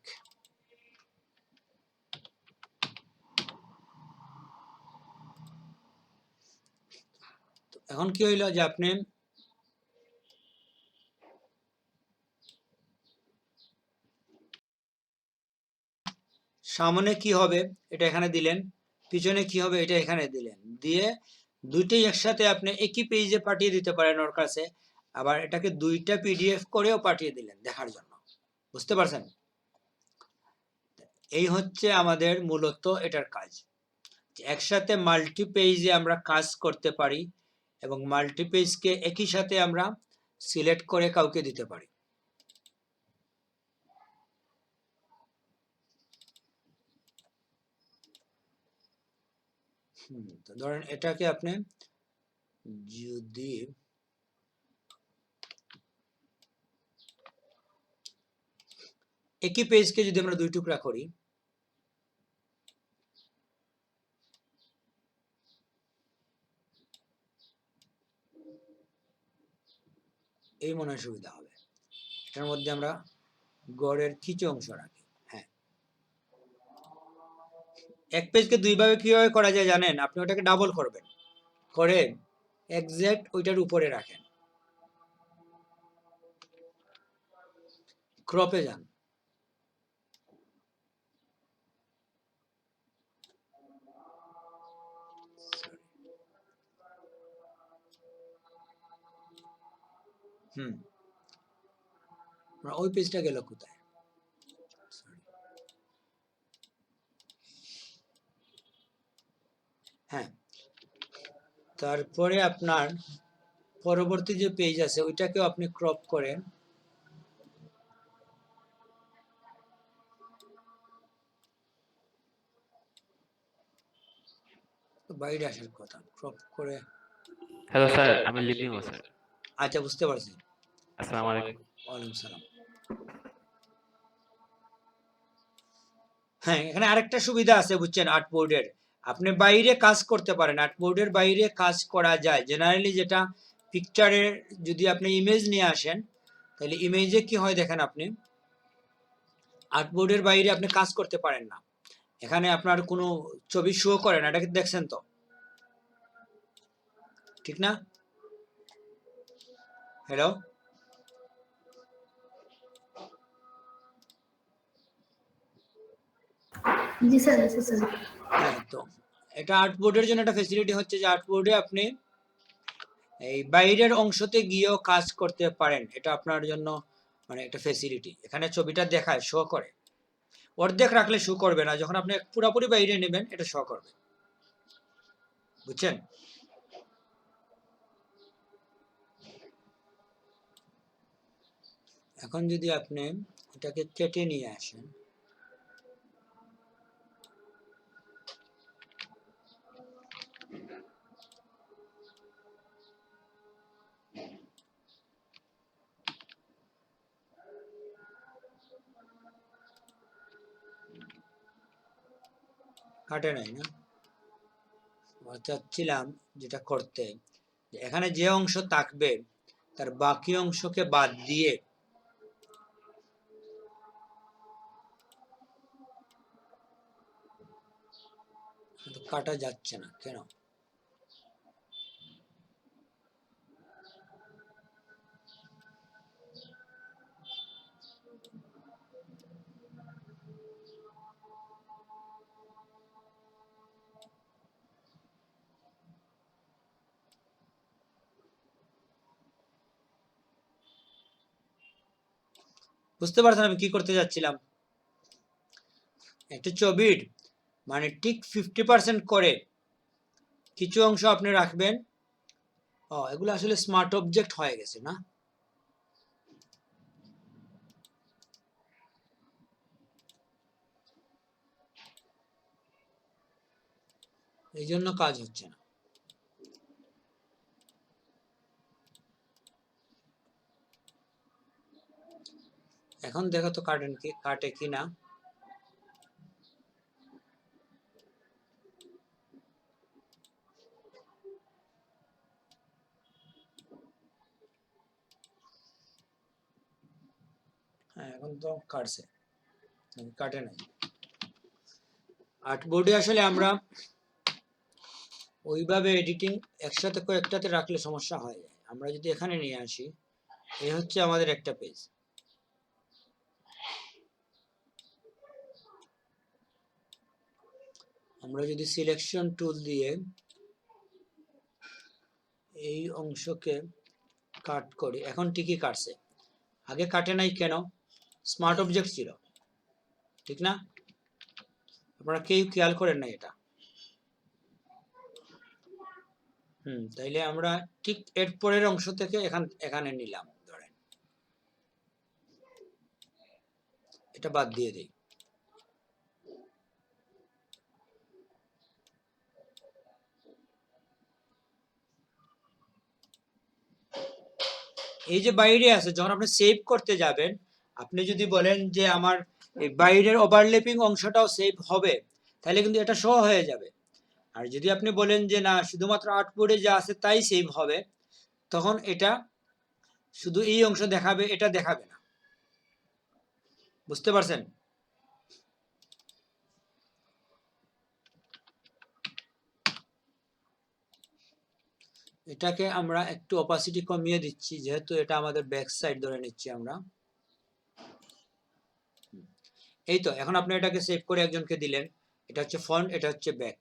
এখন কি হইলো যে আপনি সামনে কি হবে এটা এখানে দিলেন, পিছনে কি হবে এটা এখানে দিলেন, দিয়ে দুইটাই একসাথে আপনি একই পেজে পাঠিয়ে দিতে পারেন ওর কাছে, আবার এটাকে দুইটা পিডিএফ করেও পাঠিয়ে দিলেন দেখার জন্য, বুঝতে পারছেন? এই হচ্ছে আমাদের মূলত এটার কাজ, একসাথে মাল্টি পেজে আমরা কাজ করতে পারি, এবং মাল্টি পেজকে একই সাথে আমরা সিলেক্ট করে কাউকে দিতে পারি। তো ধরেন এটাকে আপনি যদি একই পেজকে যদি আমরা দুই টুকরা করি, এই মনে হয় সুবিধা হবে। এটার মধ্যে আমরা গড়ের কিছু অংশ রাখি। হ্যাঁ, এক পেজকে দুইভাবে কিভাবে করা যায় জানেন? আপনি ওটাকে ডাবল করবেন, করে এক্সাক্ট ওইটার উপরে রাখেন, ক্রপে যান। ওই পেজটা গেল কোথায়? হ্যাঁ, তারপরে আপনার পরবর্তী যে পেজ আছে ওইটাকেও আপনি ক্রপ করেন। বাইরে আসার কথা, ক্রপ করে। হ্যালো স্যার, আমি লিভিং স্যার। আচ্ছা, বুঝতে পারছি। আসসালামু আলাইকুম। ওয়ালাইকুম সালাম। হ্যাঁ, এখানে আরেকটা সুবিধা আছে বুঝছেন আর্টবোর্ডের, আপনি বাইরে কাজ করতে পারেন, আর্টবোর্ডের বাইরে কাজ করা যায়। জেনারেলি যেটা পিকচারের যদি আপনি ইমেজ নিয়ে আসেন তাহলে ইমেজে কি হয় দেখেন, আপনি আর্টবোর্ডের বাইরে আপনি কাজ করতে পারেন না। এখানে আপনার কোনো ছবি শো করে না, এটা কি দেখছেন তো? ঠিক না? হ্যালো, জি স্যার, জি স্যার। হ্যাঁ, তো এটা আর্টবোর্ডের জন্য একটা ফ্যাসিলিটি হচ্ছে যে আর্টবোর্ডে আপনি এই বাইরের অংশতে গিয়েও কাজ করতে পারেন। এটা আপনার জন্য মানে একটা ফ্যাসিলিটি। এখানে ছবিটা দেখায়, শো করে। অর্ধেক রাখলে শো করবে না, যখন আপনি পুরোপুরি বাইরে নেবেন এটা শো করবে। বুঝছেন? এখন যদি আপনি এটাকে কেটে নিয়ে আসেন, কাটে নাই না? চাচ্ছিলাম যেটা করতে, এখানে যে অংশ থাকবে তার বাকি অংশকে বাদ দিয়ে কাটা যাচ্ছে না কেন? বুঝতে পারছেন আমি কি করতে যাচ্ছিলাম? একটা ছবির মানে ঠিক 50% করে কিছু অংশ আপনি রাখবেন। এগুলো আসলে স্মার্ট অবজেক্ট হয়ে গেছে না? এই জন্য কাজ হচ্ছে না। এখন দেখো তো কাটে কি না। হ্যাঁ, এখন তো কাটছে, কাটে নাই। আর্টবোর্ডে আসলে আমরা ওইভাবে এডিটিং একসাথে কয়েকটাতে রাখলে সমস্যা হয়ে যায়। আমরা যদি এখানে নিয়ে আসি, এই হচ্ছে আমাদের একটা পেজ। আমরা যদি সিলেকশন টুল দিয়ে এই অংশকে কাট করি, এখন ঠিকই কাটছে। আগে কাটে নাই কেন? স্মার্ট অবজেক্ট ছিল, ঠিক না? আপনারা কেউ খেয়াল করেন না এটা। তাইলে আমরা ঠিক এর পরের অংশ থেকে এখানে নিলাম, ধরেন এটা বাদ দিয়ে দিই। এই যে বাইরে আছে, যখন আপনি সেভ করতে যাবেন, আপনি যদি বলেন যে আমার এই বাইরের ওভারল্যাপিং অংশটাও সেভ হবে, তাহলে কিন্তু এটা শো হয়ে যাবে। আর যদি আপনি বলেন যে না, শুধুমাত্র আউটপুটে যা আছে তাই সেভ হবে, তখন এটা শুধু এই অংশ দেখাবে, এটা দেখাবে না। বুঝতে পারছেন? এটাকে আমরা একটু অপাসিটি কমিয়ে দিচ্ছি, যেহেতু এটা আমাদের ব্যাক সাইড ধরে নিচ্ছি আমরা। এই তো এখন আপনি এটাকে সেভ করে একজনকে দিলেন, এটা হচ্ছে ফ্রন্ট, এটা হচ্ছে ব্যাক।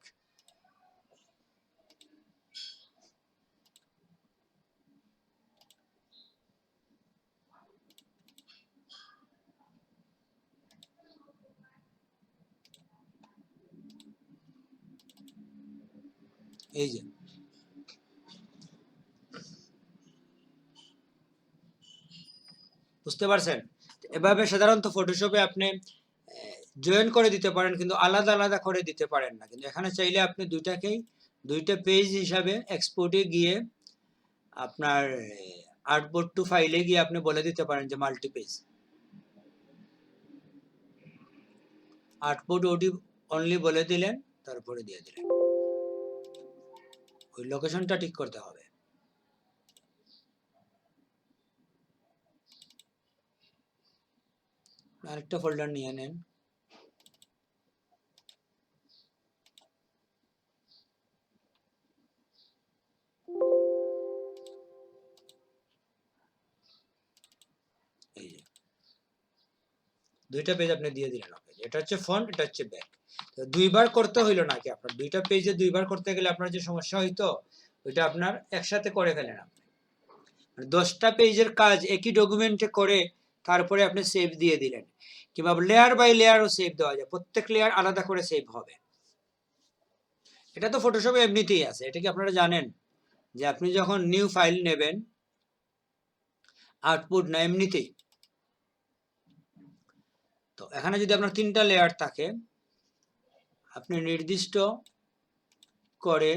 এই যে বুঝতে পারছেন? এভাবে সাধারণত ফটোশপে আপনি জয়েন করে দিতে পারেন, কিন্তু আলাদা আলাদা করে দিতে পারেন না। কিন্তু এখানে চাইলে আপনি দুইটা পেজ হিসাবে এক্সপোর্টে গিয়ে আপনার আর্টবোর্ড টু ফাইলে গিয়ে আপনি বলে দিতে পারেন যে মাল্টি পেজ। আর্টবোর্ড ওডি অনলি বলে দিলেন, তারপরে দিয়ে দিলেন। ওই লোকেশনটা ঠিক করতে হবে। আরেকটা ফোল্ডার নিয়ে নেন। এই যে দুইটা পেজ আপনি দিয়ে দিলেন। এটা হচ্ছে ফ্রন্ট, এটা হচ্ছে ব্যাক। তো দুইবার করতে হইলো নাকি আপনার? দুইটা পেজে দুইবার করতে গেলে আপনার যে সমস্যা হইতো, ওইটা আপনার একসাথে করে ফেলেন আপনি। 10টা পেজের কাজ একই ডকুমেন্টে করে তারপরে আপনি সেভ দিয়ে দিলেন। কিংবা লেয়ার বাই লেয়ারও সেভ দেওয়া যায়, প্রত্যেক লেয়ার আলাদা করে সেভ হবে। এটা তো ফটোশপে এমনিতেই আছে, এটা কি আপনারা জানেন? যে আপনি যখন নিউ ফাইল নেবেন, আউটপুট না এমনিতেই। তো এখানে যদি আপনার 3টা লেয়ার থাকে, আপনি নির্দিষ্ট করে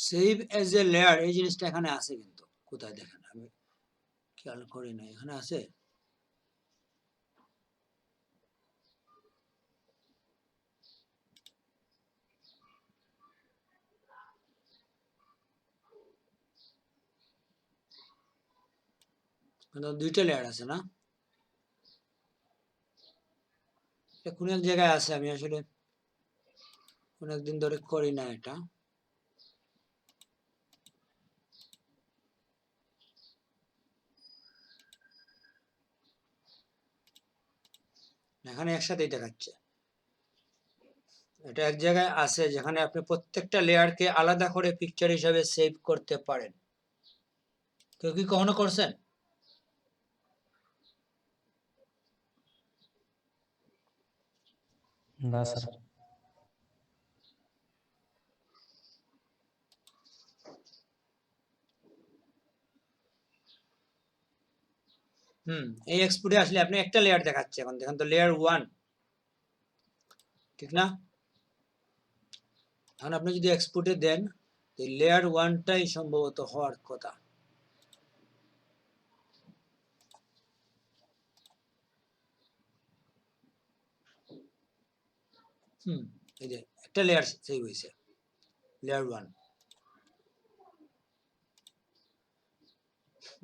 সেভ এজ এ লেয়ার, এই জিনিসটা এখানে আছে, কিন্তু কোথায় দেখেন, আমি খেয়াল করি না, এখানে আছে। দুইটা লেয়ার আছে না? কোন এক জায়গায় আছে, আমি আসলে অনেকদিন ধরে করি না এটা। এখানে একসাথেই দেখাচ্ছে। এটা এক জায়গায় আছে যেখানে আপনি প্রত্যেকটা লেয়ারকে আলাদা করে পিকচার হিসাবে সেভ করতে পারেন। কেউ কি কখনো করছেন? না স্যার। এই এক্সপোর্টে আসলে আপনি একটা লেয়ার দেখাচ্ছে। এখন দেখেন তো, লেয়ার 1, ঠিক না? এখন আপনি যদি এক্সপোর্টে দেন, এই লেয়ার 1টাই সম্ভবত হওয়ার কথা। এই যে একটা লেয়ার সেভ হয়েছে, লেয়ার 1।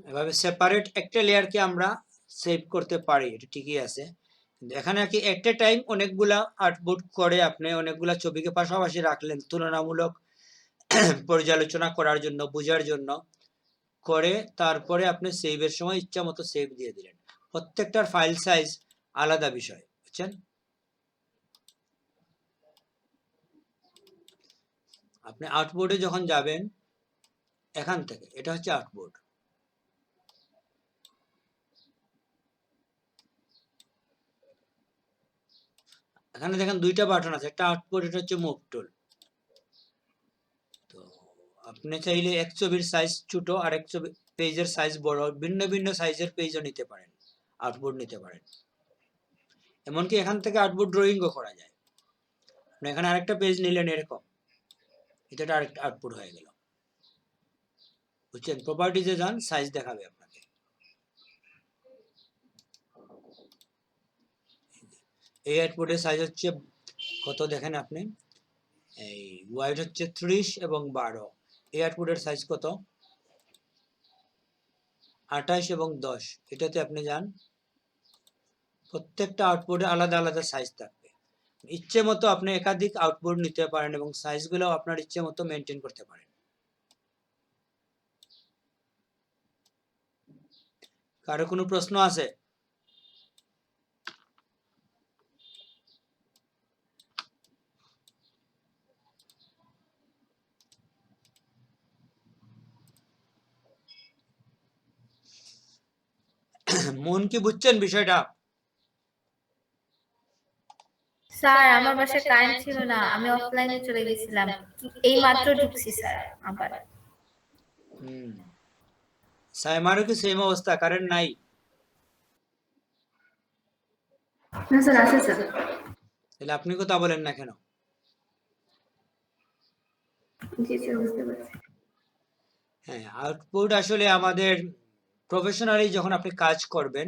এভাবে সেপারেট একটা লেয়ারকে আমরা সেভ করতে পারি, এটা ঠিকই আছে। কিন্তু এখানে কি একটা টাইম অনেকগুলা আর্টবোর্ড করে আপনি অনেকগুলা ছবিকে পাশাপাশি রাখলেন তুলনামূলক পর্যালোচনা করার জন্য, বোঝার জন্য করে, তারপরে আপনি সেভের সময় ইচ্ছা মতো সেভ দিয়ে দিলেন। প্রত্যেকটার ফাইল সাইজ আলাদা বিষয়, বুঝছেন? আপনি আউটবোর্ডে যখন যাবেন, এখান থেকে, এটা হচ্ছে আউটবোর্ড। এখানে দেখেন দুইটা বাটন আছে, একটা আউটপুট, এটা হচ্ছে মুভ টুল। তো আপনি চাইলে এক ছবির সাইজ ছোট আর এক ছবি পেজের সাইজ বড়, ভিন্ন ভিন্ন সাইজের পেজও নিতে পারেন, আউটপুট নিতে পারেন। এমনকি এখান থেকে আউটপুট ড্রয়িংও করা যায়। আপনি এখানে আরেকটা পেজ নিলেন এরকম, এটা আরেকটা আউটপুট হয়ে গেল, বুঝছেন? প্রপার্টিজে যান, সাইজ দেখাবে আপনাকে। এই আউটপুটের সাইজ হচ্ছে কত দেখেন আপনি, এই ওয়াইড হচ্ছে 30 এবং 12। এই আউটপুটের সাইজ কত? 28 এবং 10। এটাতে আপনি যান, প্রত্যেকটা আউটপুটে আলাদা আলাদা সাইজ থাকবে। ইচ্ছে মতো আপনি একাধিক আউটপুট নিতে পারেন এবং সাইজগুলো আপনার ইচ্ছে মতো মেনটেন করতে পারেন। কারো কোনো প্রশ্ন আছে? মন কি বুঝছেন বিষয়টা? স্যার আমার বাসায় কারেন্ট ছিল না, আমি অফলাইনে চলে গেছিলাম, এই মাত্র ঢুকছি স্যার আবার। সাইমারও কি সেম অবস্থা, কারেন্ট নাই? না স্যার, আছে স্যার। তাহলে আপনি কথা বলেন না কেন? জি স্যার, বুঝতে পারছি। হ্যাঁ, আউটপুট আসলে আমাদের প্রফেশনালি যখন আপনি কাজ করবেন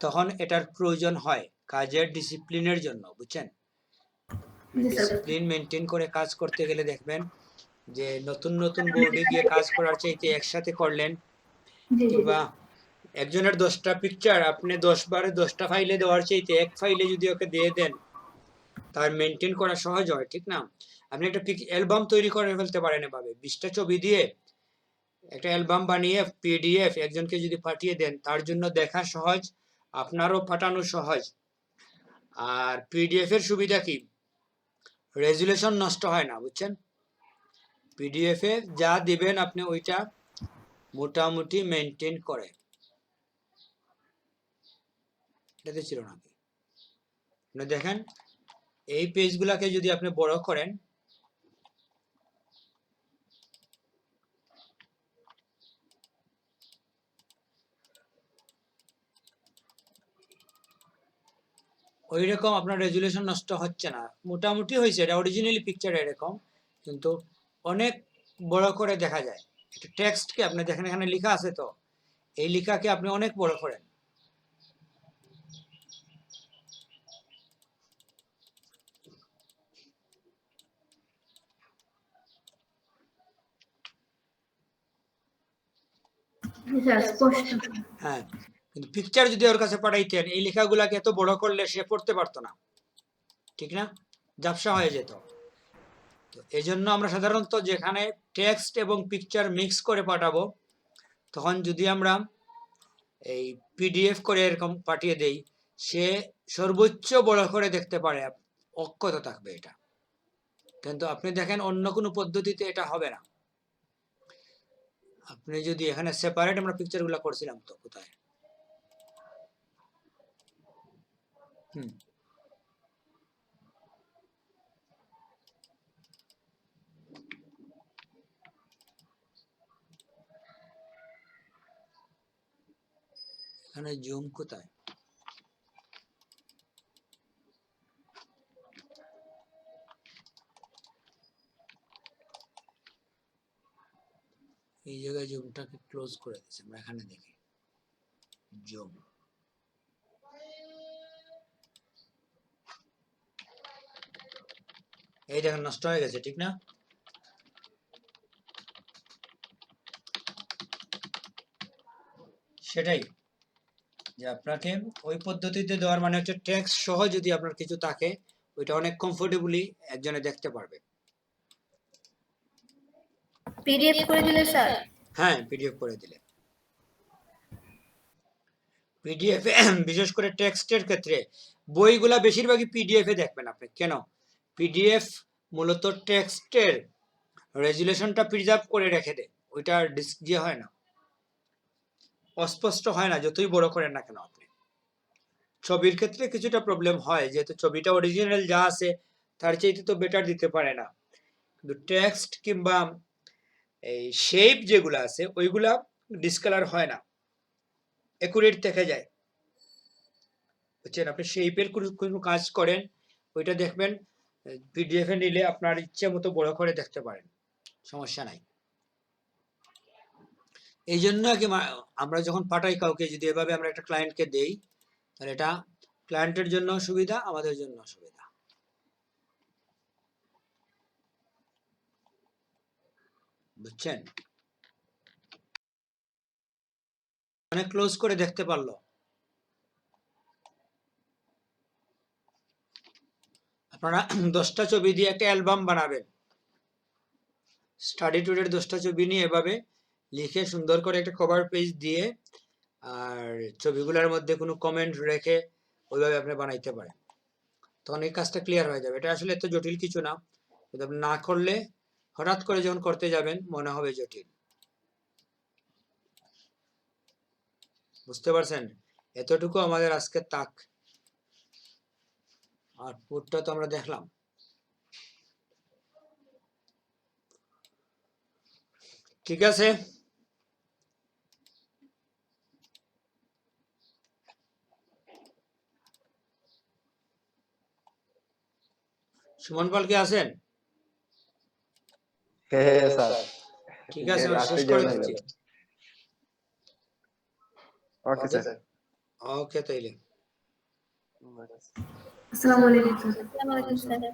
তখন এটার প্রয়োজন হয় কাজের ডিসিপ্লিনের জন্য, বুঝছেন? জি স্যার। ডিসিপ্লিন মেনটেন করে কাজ করতে গেলে দেখবেন যে নতুন নতুন বোর্ডে গিয়ে কাজ করার চাইতে একসাথে করলেন, জি জি। কিংবা একজনের 10টা পিকচার আপনি 10 বারে 10টা ফাইলে দেওয়ার চাইতে এক ফাইলে যদি ওকে দিয়ে দেন, তার মেনটেন করা সহজ হয়, ঠিক না? আপনি একটা অ্যালবাম তৈরি করে ফেলতে পারেন এভাবে, 20টা ছবি দিয়ে একটা অ্যালবাম বানিয়ে পিডিএফ একজনকে যদি পাঠিয়ে দেন, তার জন্য দেখা সহজ, আপনারও পাঠানো সহজ। আর পিডিএফ এর সুবিধা কি? রেজুলেশন নষ্ট হয় না, বুঝছেন? পিডিএফ এ যা দিবেন আপনি ওইটা মোটামুটি মেনটেন করে। এটাতে ছিল নাকি? আপনি দেখেন এই পেজগুলোকে যদি আপনি বড় করেন, ওই রকম আপনার রেজুলেশন নষ্ট হচ্ছে না, মোটামুটি হয়েছে। এটা অরিজিনালি পিকচার এরকম, কিন্তু অনেক বড় করে দেখা যায়। এটা টেক্সটকে আপনি দেখেন এখানে লেখা আছে, তো এই লেখাকে আপনি অনেক বড় করেন। জি স্যার, স্পষ্ট। হ্যাঁ, কিন্তু পিকচার যদি ওর কাছে পাঠাইতেন, এই লেখাগুলাকে এত বড় করলে সে পড়তে পারতো না, ঠিক না? ঝাপসা হয়ে যেত। তো এই জন্য আমরা সাধারণত যেখানে টেক্সট এবং পিকচার মিক্স করে পাঠাবো, তখন যদি আমরা এই পিডিএফ করে এরকম পাঠিয়ে দেই, সে সর্বোচ্চ বড় করে দেখতে পারে, অক্ষত থাকবে এটা। কিন্তু আপনি দেখেন অন্য কোনো পদ্ধতিতে এটা হবে না। আপনি যদি এখানে সেপারেট আমরা পিকচারগুলো করছিলাম, তো কোথায়? এখানে জুম কোথায়? এই জায়গায় জুমটাকে ক্লোজ করে দিচ্ছি আমরা, এখানে দেখি জুম। এই দেখেন নষ্ট হয়ে গেছে, ঠিক না? সেটাই যে আপনাকে ওই পদ্ধতিতে দেওয়ার মানে হচ্ছে টেক্সট সহ যদি আপনার কিছু থাকে, ওইটা অনেক কমফোর্টেবলি একজনে দেখতে পারবে। পিডিএফ করে দিলে স্যার? হ্যাঁ, পিডিএফ করে দিলে। পিডিএফ বিশেষ করে টেক্সটের ক্ষেত্রে বইগুলা বেশিরভাগই পিডিএফ এ দেখবেন আপনি। কেন? পিডিএফ মূলত টেক্সটের রেজুলেশনটা প্রিজার্ভ করে রেখে দেয়, ওইটা ডিস্ক দিয়ে হয় না, অস্পষ্ট হয় না যতই বড় করেন না কেন আপনি। ছবির ক্ষেত্রে কিছুটা প্রবলেম হয়, যেহেতু ছবিটা অরিজিনাল যা আছে তার চাইতে তো বেটার দিতে পারে না, কিন্তু টেক্সট কিংবা এই শেপ যেগুলো আছে ওইগুলা ডিসকালার হয় না, একুরেট থেকে যায়, বুঝছেন? আপনি শেপের কোনো কাজ করেন, ওইটা দেখবেন পিডিএফ এ নিলে আপনার ইচ্ছে মতো বড় করে দেখতে পারেন, সমস্যা নাই। এই জন্য কি আমরা যখন পাঠাই কাউকে, যদি এভাবে আমরা একটা ক্লায়েন্টকে দেই, তাহলে এটা ক্লায়েন্টের জন্য সুবিধা, আমাদের জন্য সুবিধা। বুঝছেন? মানে ক্লোজ করে দেখতে পারলো। আপনারা 10টা ছবি দিয়ে একটা অ্যালবাম বানাবেন। স্টাডি ট্যুরের 10টা ছবি নিয়ে এভাবে লিখে সুন্দর করে একটা কভার পেজ দিয়ে আর ছবিগুলোর মধ্যে কোনো কমেন্ট রেখে ওইভাবে আপনি বানাইতে পারেন। তখন এই কাজটা ক্লিয়ার হয়ে যাবে। এটা আসলে এত জটিল কিছু না, কিন্তু আপনি না করলে হঠাৎ করে যখন করতে যাবেন মনে হবে জটিল। বুঝতে পারছেন? এতটুকু আমাদের আজকে তাক। আর পুরটা তো আমরা দেখলাম। ঠিক আছে, সুমন পাল কি আছেন? হ্যাঁ স্যার, ঠিক আছে, আমি শেষ করে দিচ্ছি। Okay sir. ওকে তাইলে। আসসালামু আলাইকুম স্যার। আসসালামু আলাইকুম স্যার।